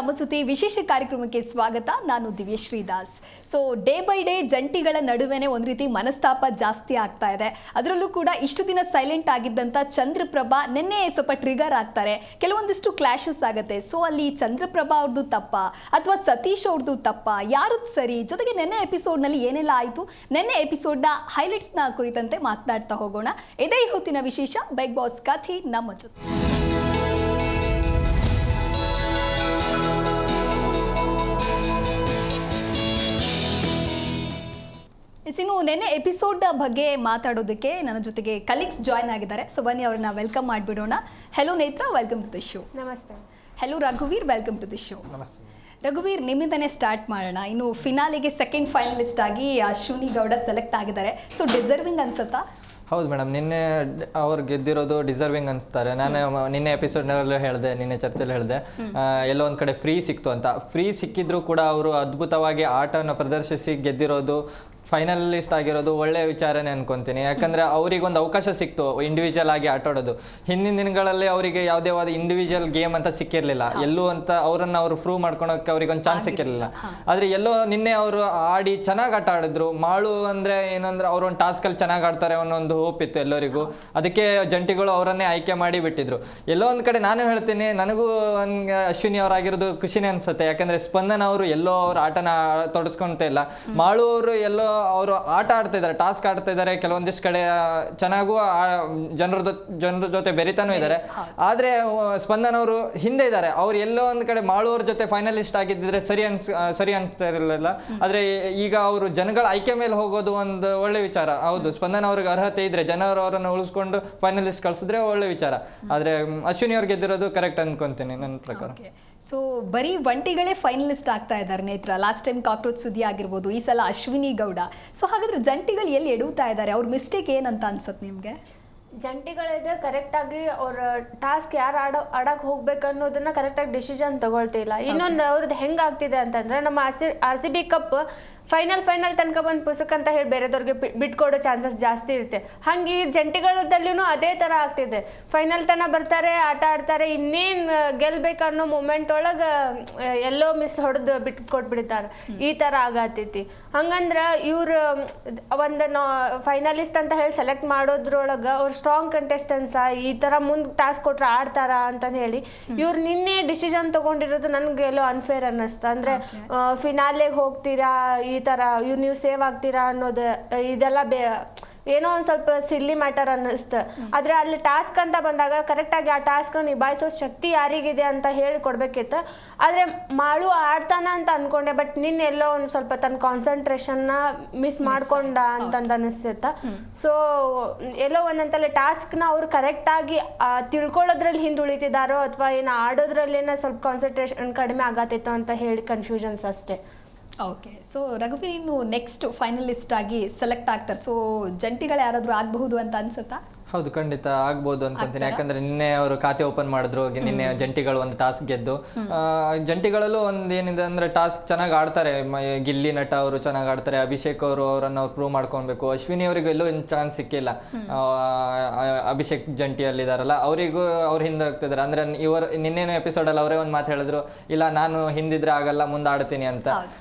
ನಮ್ಮ ಜೊತೆ ವಿಶೇಷ ಕಾರ್ಯಕ್ರಮಕ್ಕೆ ಸ್ವಾಗತ. ನಾನು Divyashree Das. So day by day ಜಂಟಿಗಳ ನಡುವೆನೇ ಒಂದು ರೀತಿ ಮನಸ್ತಾಪ ಜಾಸ್ತಿ ಆಗ್ತಾ ಇದೆ. ಅದರಲ್ಲೂ ಕೂಡ ಇಷ್ಟು ದಿನ ಸೈಲೆಂಟ್ ಆಗಿದ್ದಂಥ ಚಂದ್ರಪ್ರಭಾ ನಿನ್ನೆ ಸ್ವಲ್ಪ ಟ್ರಿಗರ್ ಆಗ್ತಾರೆ, ಕೆಲವೊಂದಿಷ್ಟು ಕ್ಲಾಶಸ್ ಆಗುತ್ತೆ. ಸೊ ಅಲ್ಲಿ ಚಂದ್ರಪ್ರಭಾ ಅವ್ರದ್ದು ತಪ್ಪ ಅಥವಾ ಸತೀಶ್ ಅವ್ರದ್ದು ತಪ್ಪ, ಯಾರದ್ದು ಸರಿ? ಜೊತೆಗೆ ನಿನ್ನೆ ಎಪಿಸೋಡ್ನಲ್ಲಿ ಏನೆಲ್ಲ ಆಯಿತು, ನಿನ್ನೆ ಎಪಿಸೋಡ್ನ ಹೈಲೈಟ್ಸ್ನ ಕುರಿತಂತೆ ಮಾತನಾಡ್ತಾ ಹೋಗೋಣ. ಇದೇ ಈ ಹೊತ್ತಿನ ವಿಶೇಷ ಬಿಗ್ ಬಾಸ್ ಕಥೆ ನಮ್ಮ ಜೊತೆ. ಇನ್ನು ನೆನ್ನೆ ಎಪಿಸೋಡ್ ಬಗ್ಗೆ ಮಾತಾಡೋದಕ್ಕೆ ನನ್ನ ಜೊತೆಗೆ ಕಲೀಗ್ಸ್ ಜಾಯ್ನ್ ಆಗಿದ್ದಾರೆ. ಸೊ ಬನ್ನಿ ಅವ್ರನ್ನ ವೆಲ್ಕಮ್ ಮಾಡಿಬಿಡೋಣ. Hello Netra, welcome to the show. ನಮಸ್ತೆ. ಹೆಲೋ ರಘುವೀರ್, ವೆಲ್ಕಮ್ ಟು ದಿ ಶೋ. ನಮಸ್ತೆ. ರಘುವೀರ್, ನಿಮ್ಮಿಂದನೇ ಸ್ಟಾರ್ಟ್ ಮಾಡೋಣ. ಇನ್ನು ಫಿನಾಲಿಗೆ ಸೆಕೆಂಡ್ ಫೈನಲಿಸ್ಟ್ ಆಗಿ ಅಶ್ವಿನಿ ಗೌಡ ಸೆಲೆಕ್ಟ್ ಆಗಿದ್ದಾರೆ. ಸೊ ಡಿಸರ್ವಿಂಗ್ ಅನ್ಸುತ್ತಾ? ಹೌದು ಮೇಡಮ್, ನಿನ್ನೆ ಅವ್ರು ಗೆದ್ದಿರೋದು ಡಿಸರ್ವಿಂಗ್ ಅನಿಸ್ತಾರೆ. ನಾನು ನಿನ್ನೆ ಎಪಿಸೋಡ್ನಲ್ಲೂ ಹೇಳಿದೆ, ನಿನ್ನೆ ಚರ್ಚೆಯಲ್ಲಿ ಹೇಳಿದೆ, ಎಲ್ಲೋ ಒಂದು ಕಡೆ ಫ್ರೀ ಸಿಕ್ತು ಅಂತ. ಫ್ರೀ ಸಿಕ್ಕಿದ್ರು ಕೂಡ ಅವರು ಅದ್ಭುತವಾಗಿ ಆಟವನ್ನು ಪ್ರದರ್ಶಿಸಿ ಗೆದ್ದಿರೋದು, ಫೈನಲಿಸ್ಟ್ ಆಗಿರೋದು ಒಳ್ಳೆಯ ವಿಚಾರನೇ ಅನ್ಕೊತೀನಿ. ಯಾಕಂದರೆ ಅವರಿಗೊಂದು ಅವಕಾಶ ಸಿಕ್ತು ಇಂಡಿವಿಜುವಲ್ ಆಗಿ ಆಟಾಡೋದು. ಹಿಂದಿನ ದಿನಗಳಲ್ಲಿ ಅವರಿಗೆ ಯಾವುದೇ ಆದ ಇಂಡಿವಿಜುವಲ್ ಗೇಮ್ ಅಂತ ಸಿಕ್ಕಿರಲಿಲ್ಲ, ಎಲ್ಲೂ ಅಂತ ಅವರನ್ನು ಅವರು ಪ್ರೂವ್ ಮಾಡ್ಕೊಳಕ್ಕೆ ಅವ್ರಿಗೊಂದು ಚಾನ್ಸ್ ಸಿಕ್ಕಿರಲಿಲ್ಲ. ಆದರೆ ಎಲ್ಲೋ ನಿನ್ನೆ ಅವರು ಆಡಿ ಚೆನ್ನಾಗಿ ಆಟ ಆಡಿದ್ರು. ಮಾಳು ಅಂದರೆ ಏನಂದ್ರೆ ಅವರು ಒಂದು ಟಾಸ್ಕಲ್ಲಿ ಚೆನ್ನಾಗಿ ಆಡ್ತಾರೆ ಅನ್ನೋ ಒಂದು ಹೋಪ್ ಇತ್ತು ಎಲ್ಲರಿಗೂ. ಅದಕ್ಕೆ ಜಂಟಿಗಳು ಅವರನ್ನೇ ಆಯ್ಕೆ ಮಾಡಿ ಬಿಟ್ಟಿದ್ರು. ಎಲ್ಲೋ ಒಂದು ಕಡೆ ನಾನು ಹೇಳ್ತೀನಿ, ನನಗೂ ಒಂದು ಅಶ್ವಿನಿ ಅವರಾಗಿರೋದು ಖುಷಿನೇ ಅನಿಸುತ್ತೆ. ಯಾಕಂದರೆ ಸ್ಪಂದನ ಅವರು ಎಲ್ಲೋ ಅವ್ರ ಆಟನ ತೊಡಸ್ಕೊಳ್ತಾ ಇಲ್ಲ. ಮಾಳು ಅವರು ಎಲ್ಲೋ ಅವರು ಆಟ ಆಡ್ತಾ ಇದ್ದಾರೆ, ಟಾಸ್ಕ್ ಆಡ್ತಾ ಇದ್ದಾರೆ, ಕೆಲವೊಂದಿಷ್ಟು ಕಡೆ ಚೆನ್ನಾಗೂ ಜನರ ಜೊತೆ ಬೆರಿತಾನೂ ಇದ್ದಾರೆ. ಆದರೆ ಸ್ಪಂದನ ಅವರು ಹಿಂದೆ ಇದ್ದಾರೆ. ಅವ್ರು ಎಲ್ಲೋ ಒಂದು ಕಡೆ ಮಾಳುವವ್ರ ಜೊತೆ ಫೈನಲಿಸ್ಟ್ ಆಗಿದ್ದಿದ್ರೆ ಸರಿ ಅನ್ಸ್ತಾ ಇರಲಿಲ್ಲ. ಆದರೆ ಈಗ ಅವರು ಜನಗಳ ಆಯ್ಕೆ ಮೇಲೆ ಹೋಗೋದು ಒಂದು ಒಳ್ಳೆ ವಿಚಾರ. ಹೌದು, ಸ್ಪಂದನ ಅವ್ರಿಗೆ ಅರ್ಹತೆ ಇದ್ರೆ ಜನರು ಅವರನ್ನು ಉಳಿಸ್ಕೊಂಡು ಫೈನಲಿಸ್ಟ್ ಕಳಿಸಿದ್ರೆ ಒಳ್ಳೆ ವಿಚಾರ. ಆದರೆ ಅಶ್ವಿನಿ ಅವ್ರು ಗೆದ್ದಿರೋದು ಕರೆಕ್ಟ್ ಅನ್ಕೊಂತೀನಿ ನನ್ನ ಪ್ರಕಾರ. ಸೊ ಬರೀ ಒಂಟಿಗಳೇ ಫೈನಲಿಸ್ಟ್ ಆಗ್ತಾ ಇದ್ದಾರೆ ನೇತ್ರ. ಲಾಸ್ಟ್ ಟೈಮ್ ಕಾಕ್ರೋಚ್ ಸುದ್ದಿ ಆಗಿರ್ಬೋದು, ಈ ಸಲ ಅಶ್ವಿನಿ ಗೌಡ. ಸೊ ಹಾಗಾದ್ರೆ ಜಂಟಿಗಳು ಎಲ್ಲಿ ಎಡುತ್ತಾ ಇದ್ದಾರೆ? ಅವ್ರ ಮಿಸ್ಟೇಕ್ ಏನಂತ ಅನ್ಸುತ್ತೆ ನಿಮ್ಗೆ? ಜಂಟಿಗಳಿದೆ ಕರೆಕ್ಟಾಗಿ ಅವ್ರ ಟಾಸ್ಕ್ ಯಾರು ಆಡಕ್ಕೆ ಹೋಗ್ಬೇಕು ಅನ್ನೋದನ್ನ ಕರೆಕ್ಟಾಗಿ ಡಿಸಿಷನ್ ತಗೊಳ್ತಿಲ್ಲ. ಇನ್ನೊಂದು ಅವ್ರದ್ದು ಹೆಂಗಾಗ್ತಿದೆ ಅಂತಂದ್ರೆ, ನಮ್ಮ RCB ಕಪ್ ಫೈನಲ್ ತನಕ ಬಂದು ಪುಸ್ತಕ ಅಂತ ಹೇಳಿ ಬೇರೆದವ್ರಿಗೆ ಬಿಟ್ಕೊಡೋ ಚಾನ್ಸಸ್ ಜಾಸ್ತಿ ಇರುತ್ತೆ. ಹಂಗೆ ಈ ಜಂಟಿಗಳದಲ್ಲಿನೂ ಅದೇ ಥರ ಆಗ್ತಿದೆ. ಫೈನಲ್ ತನಕ ಬರ್ತಾರೆ, ಆಟ ಆಡ್ತಾರೆ, ಇನ್ನೇನು ಗೆಲ್ಬೇಕನ್ನೋ ಮೂಮೆಂಟ್ ಒಳಗೆ ಎಲ್ಲೋ ಮಿಸ್ ಹೊಡೆದು ಬಿಟ್ಕೊಟ್ಬಿಡ್ತಾರೆ. ಈ ಥರ ಆಗತ್ತೈತಿ. ಹಂಗಂದ್ರೆ ಇವ್ರು ಒಂದು ಫೈನಲಿಸ್ಟ್ ಅಂತ ಹೇಳಿ ಸೆಲೆಕ್ಟ್ ಮಾಡೋದ್ರೊಳಗೆ ಅವ್ರು ಸ್ಟ್ರಾಂಗ್ ಕಂಟೆಸ್ಟೆನ್ಸಾ, ಈ ಥರ ಮುಂದೆ ಟಾಸ್ಕ್ ಕೊಟ್ರೆ ಆಡ್ತಾರಾ ಅಂತಂದು ಹೇಳಿ ಇವ್ರು ನಿನ್ನೆ ಡಿಸಿಷನ್ ತೊಗೊಂಡಿರೋದು ನನಗೆ ಎಲ್ಲೋ ಅನ್ಫೇರ್ ಅನ್ನಿಸ್ತು. ಅಂದರೆ ಫಿನಾಲೆಗೆ ಹೋಗ್ತೀರಾ, ಈ ಥರ ನೀವು ಸೇವ್ ಆಗ್ತೀರಾ ಅನ್ನೋದು ಇದೆಲ್ಲ ಏನೋ ಒಂದು ಸ್ವಲ್ಪ ಸಿಲ್ಲಿ ಮ್ಯಾಟರ್ ಅನ್ನಿಸ್ತು. ಆದರೆ ಅಲ್ಲಿ ಟಾಸ್ಕ್ ಅಂತ ಬಂದಾಗ ಕರೆಕ್ಟಾಗಿ ಆ ಟಾಸ್ಕ್ ನಿಭಾಯಿಸೋ ಶಕ್ತಿ ಯಾರಿಗಿದೆ ಅಂತ ಹೇಳಿ ಕೊಡಬೇಕಿತ್ತು. ಆದರೆ ಮಾಳು ಆಡ್ತಾನ ಅಂತ ಅಂದ್ಕೊಂಡೆ, ಬಟ್ ನಿನ್ನೆ ಎಲ್ಲೋ ಒಂದು ಸ್ವಲ್ಪ ತನ್ನ ಕಾನ್ಸಂಟ್ರೇಷನ್ನ ಮಿಸ್ ಮಾಡ್ಕೊಂಡ ಅಂತಂದು ಅನ್ನಿಸ್ತಿತ್ತು. ಸೊ ಎಲ್ಲೋ ಒಂದಂತಲ್ಲಿ ಟಾಸ್ಕ್ನ ಅವ್ರು ಕರೆಕ್ಟಾಗಿ ತಿಳ್ಕೊಳ್ಳೋದ್ರಲ್ಲಿ ಹಿಂದುಳಿತಿದ್ದಾರೋ ಅಥವಾ ಏನು ಆಡೋದ್ರಲ್ಲೇನೋ ಸ್ವಲ್ಪ ಕಾನ್ಸಂಟ್ರೇಷನ್ ಕಡಿಮೆ ಆಗತ್ತಿತ್ತು ಅಂತ ಹೇಳಿ ಕನ್ಫ್ಯೂಷನ್ಸ್ ಅಷ್ಟೇ. ಓಕೆ. ಸೊ ರಘುವೀರ್, ಇನ್ನು ನೆಕ್ಸ್ಟ್ ಫೈನಲಿಸ್ಟ್ ಆಗಿ ಸೆಲೆಕ್ಟ್ ಆಗ್ತಾರೆ. ಸೊ ಜಂಟಿಗಳು ಯಾರಾದರೂ ಆಗಬಹುದು ಅಂತ ಅನ್ಸುತ್ತಾ? ಹೌದು, ಖಂಡಿತ ಆಗ್ಬೋದು ಅನ್ಕೊಂತೀನಿ. ಯಾಕಂದ್ರೆ ನಿನ್ನೆ ಅವರು ಖಾತೆ ಓಪನ್ ಮಾಡಿದ್ರು. ನಿನ್ನೆ ಜಂಟಿಗಳು ಒಂದು ಟಾಸ್ಕ್ ಗೆದ್ದು, ಜಂಟಿಗಳಲ್ಲೂ ಒಂದು ಏನಿದೆ ಅಂದ್ರೆ ಟಾಸ್ಕ್ ಚೆನ್ನಾಗಿ ಆಡ್ತಾರೆ. ಗಿಲ್ಲಿ ನಟ ಅವರು ಚೆನ್ನಾಗಿ ಆಡ್ತಾರೆ, ಅಭಿಷೇಕ್ ಅವರು ಅವರನ್ನು ಅವ್ರು ಪ್ರೂವ್ ಮಾಡ್ಕೊಳ್ಬೇಕು. ಅಶ್ವಿನಿ ಅವರಿಗೂ ಎಲ್ಲೂ ಚಾನ್ಸ್ ಸಿಕ್ಕಿಲ್ಲ. ಅಭಿಷೇಕ್ ಜಂಟಿಯಲ್ಲಿದ್ದಾರಲ್ಲ, ಅವರಿಗೂ ಅವ್ರು ಹಿಂದೆ ಹೋಗ್ತಿದ್ದಾರೆ. ಅಂದ್ರೆ ಇವರು ನಿನ್ನೇನು ಎಪಿಸೋಡಲ್ಲಿ ಅವರೇ ಒಂದು ಮಾತು ಹೇಳಿದ್ರು, ಇಲ್ಲ ನಾನು ಹಿಂದಿದ್ರೆ ಆಗಲ್ಲ, ಮುಂದೆ ಆಡ್ತೀನಿ ಅಂತ.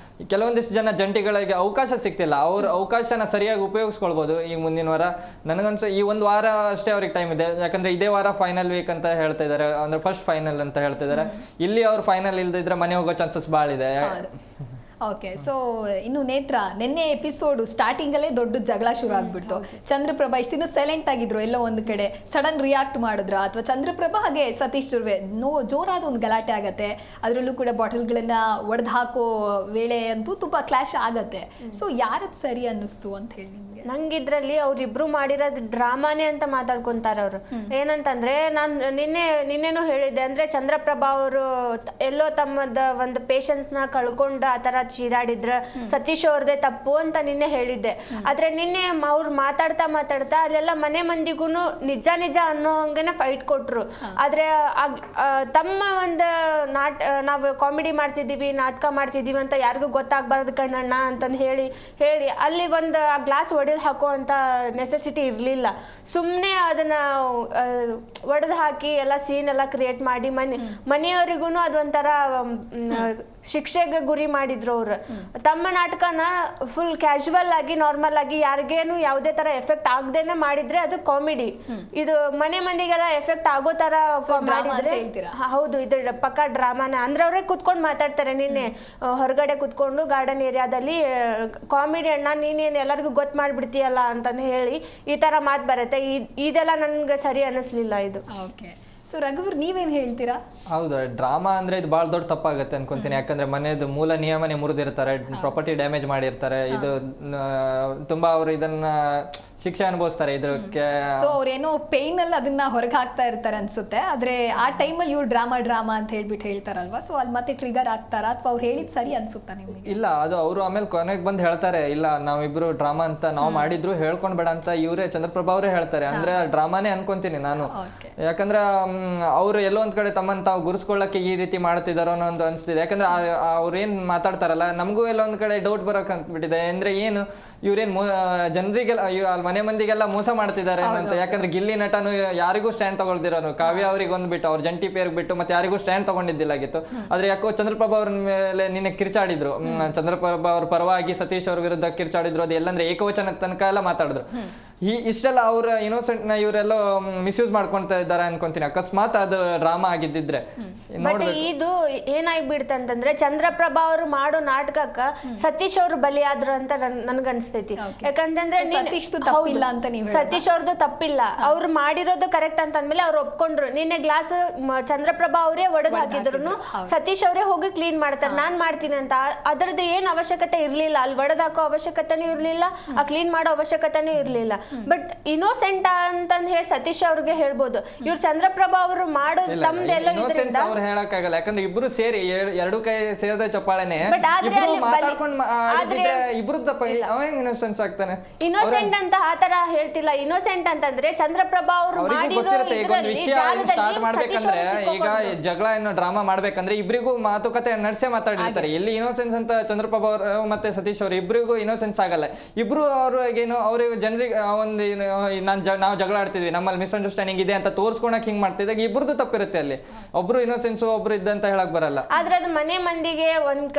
ಕೆಲವೊಂದಿಷ್ಟು ಜನ ಜಂಟಿಗಳಿಗೆ ಅವಕಾಶ ಸಿಗ್ತಿಲ್ಲ. ಅವ್ರ ಅವಕಾಶನ ಸರಿಯಾಗಿ ಉಪಯೋಗಿಸ್ಕೊಳ್ಬೋದು ಈ ಮುಂದಿನ ವಾರ. ನನಗನ್ಸು ಈ ಒಂದು ವಾರ ಅಷ್ಟೇ ಅವ್ರಿಗೆ ಟೈಮ್ ಇದೆ. ಯಾಕಂದ್ರೆ ಇದೇ ವಾರ ಫೈನಲ್ ವೀಕ್ ಅಂತ ಹೇಳ್ತಾ ಇದ್ದಾರೆ, ಅಂದ್ರೆ ಫಸ್ಟ್ ಫೈನಲ್ ಅಂತ ಹೇಳ್ತಾ ಇದ್ದಾರೆ. ಇಲ್ಲಿ ಅವ್ರು ಫೈನಲ್ ಇಲ್ದಿದ್ರೆ ಮನೆ ಹೋಗೋ ಚಾನ್ಸಸ್ ಭಾಳ ಇದೆ. ಓಕೆ. ಸೊ ಇನ್ನು ನೇತ್ರ, ನಿನ್ನೆ ಎಪಿಸೋಡ್ ಸ್ಟಾರ್ಟಿಂಗಲ್ಲೇ ದೊಡ್ಡ ಜಗಳ ಶುರು ಆಗ್ಬಿಡ್ತು. ಚಂದ್ರಪ್ರಭಾ ಇಷ್ಟಿನ್ನು ಸೈಲೆಂಟ್ ಆಗಿದ್ರು, ಎಲ್ಲೋ ಒಂದು ಕಡೆ ಸಡನ್ ರಿಯಾಕ್ಟ್ ಮಾಡಿದ್ರ, ಅಥವಾ ಚಂದ್ರಪ್ರಭಾ ಹಾಗೆ ಸತೀಶ್ ಜೊತೆ ಜೋರಾದ ಒಂದು ಗಲಾಟೆ ಆಗತ್ತೆ. ಅದರಲ್ಲೂ ಕೂಡ ಬಾಟಲ್ಗಳನ್ನ ಒಡೆದು ಹಾಕೋ ವೇಳೆ ಅಂತೂ ತುಂಬಾ ಕ್ಲಾಶ್ ಆಗತ್ತೆ. ಸೊ ಯಾರದ್ ಸರಿ ಅನ್ನಿಸ್ತು ಅಂತ ಹೇಳಿ ನಿಮ್ಗೆ? ನಂಗಿದ್ರಲ್ಲಿ ಅವ್ರಿಬ್ರು ಮಾಡಿರೋದು ಡ್ರಾಮಾನೇ ಅಂತ ಮಾತಾಡ್ಕೊಂತಾರ ಅವರು. ಏನಂತಂದ್ರೆ, ನಾನು ನಿನ್ನೆನೂ ಹೇಳಿದ್ದೆ, ಅಂದ್ರೆ ಚಂದ್ರಪ್ರಭಾ ಅವರು ಎಲ್ಲೋ ತಮ್ಮದ ಒಂದು ಪೇಷನ್ಸ್ನ ಕಳ್ಕೊಂಡು ಆ ಥರ ಚೀರಾಡಿದ್ರ ಸತೀಶ್ ಅವ್ರದೇ ತಪ್ಪು ಅಂತ ನಿನ್ನೆ ಹೇಳಿದ್ದೆ. ಆದ್ರೆ ನಿನ್ನೆ ಅವ್ರು ಮಾತಾಡ್ತಾ ಅಲ್ಲೆಲ್ಲ ಮನೆ ಮಂದಿಗೂ ನಿಜ ಅನ್ನೋ ಹಂಗೇನೆ ಫೈಟ್ ಕೊಟ್ರು. ಆದ್ರೆ ತಮ್ಮ ಒಂದು ನಾವು ಕಾಮಿಡಿ ಮಾಡ್ತಿದ್ದೀವಿ, ನಾಟಕ ಮಾಡ್ತಿದ್ದೀವಿ ಅಂತ ಯಾರಿಗೂ ಗೊತ್ತಾಗ್ಬಾರ್ದು ಕಣ್ಣಣ್ಣ ಅಂತಂದು ಹೇಳಿ ಅಲ್ಲಿ ಒಂದು ಆ ಗ್ಲಾಸ್ ಹೊಡೆದು ಹಾಕುವಂಥ ನೆಸೆಸಿಟಿ ಇರಲಿಲ್ಲ. ಸುಮ್ಮನೆ ಅದನ್ನ ಒಡೆದು ಹಾಕಿ ಎಲ್ಲ ಸೀನ್ ಎಲ್ಲ ಕ್ರಿಯೇಟ್ ಮಾಡಿ ಮನೆಯವರಿಗೂ ಅದೊಂಥರ ಶಿಕ್ಷೆಗೆ ಗುರಿ ಮಾಡಿದ್ರು ಅವ್ರು. ತಮ್ಮ ನಾಟಕನ ಫುಲ್ ಕ್ಯಾಶುವಲ್ ಆಗಿ ನಾರ್ಮಲ್ ಆಗಿ ಯಾರಿಗೇನು ಯಾವುದೇ ತರ ಎಫೆಕ್ಟ್ ಆಗದೇನೆ ಮಾಡಿದ್ರೆ ಅದು ಕಾಮಿಡಿ. ಇದು ಮನೆ ಮಂದಿಗೆಲ್ಲ ಎಫೆಕ್ಟ್ ಆಗೋ ತರ ಮಾಡಿದ್ರೆ ಹೌದು ಇದು ಪಕ್ಕಾ ಡ್ರಾಮಾನ. ಅಂದ್ರೆ ಅವರೇ ಕುತ್ಕೊಂಡು ಮಾತಾಡ್ತಾರೆ, ನಿನ್ನೆ ಹೊರಗಡೆ ಕುತ್ಕೊಂಡು ಗಾರ್ಡನ್ ಏರಿಯಾದಲ್ಲಿ ಕಾಮಿಡಿ ಅಣ್ಣ ನೀನೇನು ಎಲ್ಲರಿಗೂ ಗೊತ್ತು ಮಾಡ್ಬಿಡ್ತೀಯಲ್ಲ ಅಂತಂದು ಹೇಳಿ ಈ ತರ ಮಾತು ಬರುತ್ತೆ. ಇದೆಲ್ಲ ನನ್ಗೆ ಸರಿ ಅನ್ನಿಸ್ಲಿಲ್ಲ ಇದು. ಸೊ ರಘುವೀರ್ ನೀವೇನು ಹೇಳ್ತೀರಾ? ಹೌದು, ಡ್ರಾಮಾ ಅಂದ್ರೆ ಇದು ಭಾಳ ದೊಡ್ಡ ತಪ್ಪಾಗುತ್ತೆ ಅನ್ಕೊಂತೀನಿ. ಯಾಕಂದ್ರೆ ಮನೆಯದು ಮೂಲ ನಿಯಮನೆ ಮುರಿದಿರ್ತಾರೆ, ಪ್ರಾಪರ್ಟಿ ಡ್ಯಾಮೇಜ್ ಮಾಡಿರ್ತಾರೆ. ಇದು ತುಂಬಾ ಅವರು ಇದನ್ನ ಶಿಕ್ಷೆ ಅನುಭವಿಸ್ತಾರೆ ಇದಕ್ಕೆ. ಸೊ ಅವ್ರೇನೋ ಪೇನ್ ಅಲ್ಲಿ ಅದನ್ನ ಹೊರಗೆ ಹಾಕ್ತಾ ಇರ್ತಾರೆ ಅನ್ಸುತ್ತೆ. ಆದ್ರೆ ಆ ಟೈಮಲ್ಲಿ ಇವ್ರು ಡ್ರಾಮಾ ಅಂತ ಹೇಳ್ಬಿಟ್ಟು ಹೇಳ್ತಾರಲ್ವಾ, ಸೊ ಅಲ್ಲಿ ಮತ್ತೆ ಟ್ರಿಗರ್ ಆಗ್ತಾರ ಅಥವಾ ಅವ್ರು ಹೇಳಿದ್ ಸರಿ ಅನ್ಸುತ್ತಾ ನಿಮ್ಗೆ? ಇಲ್ಲ, ಅದು ಅವರು ಆಮೇಲೆ ಕೊನೆಗೆ ಬಂದು ಹೇಳ್ತಾರೆ, ಇಲ್ಲ ನಾವಿಬ್ರು ಡ್ರಾಮಾ ಅಂತ ನಾವು ಮಾಡಿದ್ರು ಹೇಳ್ಕೊಂಡ್ಬೇಡ ಅಂತ ಇವರೇ ಚಂದ್ರಪ್ರಭಾ ಅವರೇ ಹೇಳ್ತಾರೆ. ಅಂದ್ರೆ ಡ್ರಾಮಾನೇ ಅನ್ಕೊಂತೀನಿ ನಾನು. ಯಾಕಂದ್ರೆ ಅವ್ರು ಎಲ್ಲೋ ಒಂದ್ ಕಡೆ ತಮ್ಮನ್ನು ತಾವು ಗುರುಸ್ಕೊಳ್ಳಕ್ಕೆ ಈ ರೀತಿ ಮಾಡ್ತಿದಾರೋ ಅನ್ನೋ ಒಂದು ಅನ್ಸ್ತಿದೆ. ಯಾಕಂದ್ರೆ ಅವ್ರೇನ್ ಮಾತಾಡ್ತಾರಲ್ಲ ನಮಗೂ ಎಲ್ಲ ಒಂದ್ ಕಡೆ ಡೌಟ್ ಬರೋಕ್ ಅಂದ್ಬಿಟ್ಟಿದೆ. ಅಂದ್ರೆ ಏನು ಇವ್ರೇನ್ ಜನರಿಗೆಲ್ಲ ಮನೆ ಮಂದಿಗೆಲ್ಲ ಮೋಸ ಮಾಡ್ತಿದ್ದಾರೆ ಅಂತ. ಯಾಕಂದ್ರೆ ಗಿಲ್ಲಿ ನಟನು ಯಾರಿಗೂ ಸ್ಟ್ಯಾಂಡ್ ತಗೊಳ್ದಿರೋನು, ಕಾವ್ಯ ಅವ್ರಿಗೆ ಒಂದ್ಬಿಟ್ಟು ಅವ್ರ ಜಂಟಿ ಪೇರ್ಗೆ ಬಿಟ್ಟು ಮತ್ತೆ ಯಾರಿಗೂ ಸ್ಟ್ಯಾಂಡ್ ತಗೊಂಡಿದ್ದಿಲ್ಲಾಗಿತ್ತು. ಆದ್ರೆ ಯಾಕೋ ಚಂದ್ರಪ್ರಭಾ ಅವ್ರ ಮೇಲೆ ನಿನ್ನೆ ಕಿರ್ಚಾಡಿದ್ರು, ಚಂದ್ರಪ್ರಭಾ ಅವ್ರ ಪರವಾಗಿ ಸತೀಶ್ ಅವ್ರ ವಿರುದ್ಧ ಕಿರ್ಚಾಡಿದ್ರು. ಅದು ಎಲ್ಲಂದ್ರೆ ಏಕವಚನ ತನಕ ಎಲ್ಲ ಮಾತಾಡಿದ್ರು. ಇಷ್ಟೆಲ್ಲ ಅವ್ರ ಇನ್ನೋಸೆಂಟ್ ನ ಇವರೆಲ್ಲ ಮಿಸ್ಯೂಸ್ ಮಾಡ್ಕೊಂತ ಇದ್ದಾರೆ ಅನ್ಕೊಂತೀನಿ. ಅಕಸ್ಮಾತ್ ಅದು ಡ್ರಾಮಾ ಆಗಿದ್ದಿದ್ರೆ ಇದು ಏನಾಗ್ಬಿಡ್ತಂತಂದ್ರೆ ಚಂದ್ರಪ್ರಭಾ ಅವರು ಮಾಡೋ ನಾಟಕಕ್ಕ ಸತೀಶ್ ಅವರು ಬಲಿಯಾದ್ರು ಅಂತ ನನ್ಗನ್ಸ್ತೈತಿ. ಯಾಕಂತಂದ್ರೆ ಸತೀಶ್ ಅವ್ರದ್ದು ತಪ್ಪಿಲ್ಲ, ಅವ್ರು ಮಾಡಿರೋದು ಕರೆಕ್ಟ್ ಅಂತ ಅಂದ್ಮೇಲೆ ಅವ್ರು ಒಪ್ಕೊಂಡ್ರು. ನಿನ್ನೆ ಗ್ಲಾಸ್ ಚಂದ್ರಪ್ರಭಾ ಅವರೇ ಒಡೆದು ಹಾಕಿದ್ರು, ಸತೀಶ್ ಅವರೇ ಹೋಗಿ ಕ್ಲೀನ್ ಮಾಡ್ತಾರೆ ನಾನ್ ಮಾಡ್ತೀನಿ ಅಂತ. ಅದ್ರದ್ದು ಏನ್ ಅವಶ್ಯಕತೆ ಇರ್ಲಿಲ್ಲ, ಅಲ್ಲಿ ಒಡೆದು ಹಾಕೋ ಅವಶ್ಯಕತೆನೂ ಇರ್ಲಿಲ್ಲ, ಆ ಕ್ಲೀನ್ ಮಾಡೋ ಅವಶ್ಯಕತೆನೂ ಇರ್ಲಿಲ್ಲ. ಬಟ್ ಇನ್ನೋಸೆಂಟ್ ಅಂತಂದ್ ಹೇಳಿ ಸತೀಶ್ ಅವ್ರಿಗೆ ಹೇಳ್ಬೋದು. ಇವ್ರು ಚಂದ್ರಪ್ರಭಾ ಅವರು ಮಾಡೋ ತಮ್ದೆಲ್ಲ ಅವ್ರು ಹೇಳಕ್ಕಾಗಲ್ಲ. ಯಾಕಂದ್ರೆ ಇಬ್ರು ಸೇರಿ ಎರಡು ಕೈ ಸೇರಿದ ಚಪ್ಪಾಳೆನೆ ಇಬ್ರು ತಪ್ಪ ಇನ್ನೋಸೆನ್ಸ್ ಆಗ್ತಾನೆ. ಇನ್ನೋಸೆಂಟ್ ಅಂತ ಆತರ ಹೇಳ್ತಿಲ್ಲ. ಇನ್ನೋಸೆಂಟ್ ಅಂತಂದ್ರೆ ಚಂದ್ರಪ್ರಭಾ ಅವರು ಸ್ಟಾರ್ಟ್ ಮಾಡ್ಬೇಕಂದ್ರೆ ಈಗ ಜಗಳ ಏನೋ ಡ್ರಾಮಾ ಮಾಡ್ಬೇಕಂದ್ರೆ ಇಬ್ರಿಗೂ ಮಾತುಕತೆ ನಡ್ಸೆ ಮಾತಾಡಿರ್ತಾರೆ. ಇಲ್ಲಿ ಇನ್ನೋಸೆನ್ಸ್ ಅಂತ ಚಂದ್ರಪ್ರಭಾ ಅವರು ಮತ್ತೆ ಸತೀಶ್ ಅವರು ಇಬ್ರಿಗೂ ಇನ್ನೋಸೆನ್ಸ್ ಆಗಲ್ಲ. ಇಬ್ರು ಅವ್ರಿಗೇನು ಅವ್ರಿಗೆ ಜನರಿಗೆ ಒಂದು ನಾವು ಜಗಳ ಆಡ್ತಿದ್ವಿ, ನಮ್ಮಲ್ಲಿ ಮಿಸ್ಅಂಡರ್ಸ್ಟ್ಯಾಂಡಿಂಗ್ ಇದೆ ಅಂತ ತೋರ್ಸ್ಕೊಳಕ್ ಹಿಂಗ್ ಮಾಡ್ತಿದ್ದಾಗ ಇಬ್ರದ್ದು ತಪ್ಪಿರುತ್ತೆ. ಅಲ್ಲಿ ಒಬ್ರು ಇನ್ನೋಸೆನ್ಸ್ ಒಬ್ರು ಇದ್ದಂತ ಹೇಳಕ್ ಬರಲ್ಲ. ಆದ್ರೆ ಅದು ಮನೆ ಮಂದಿಗೆ ಒಂದ್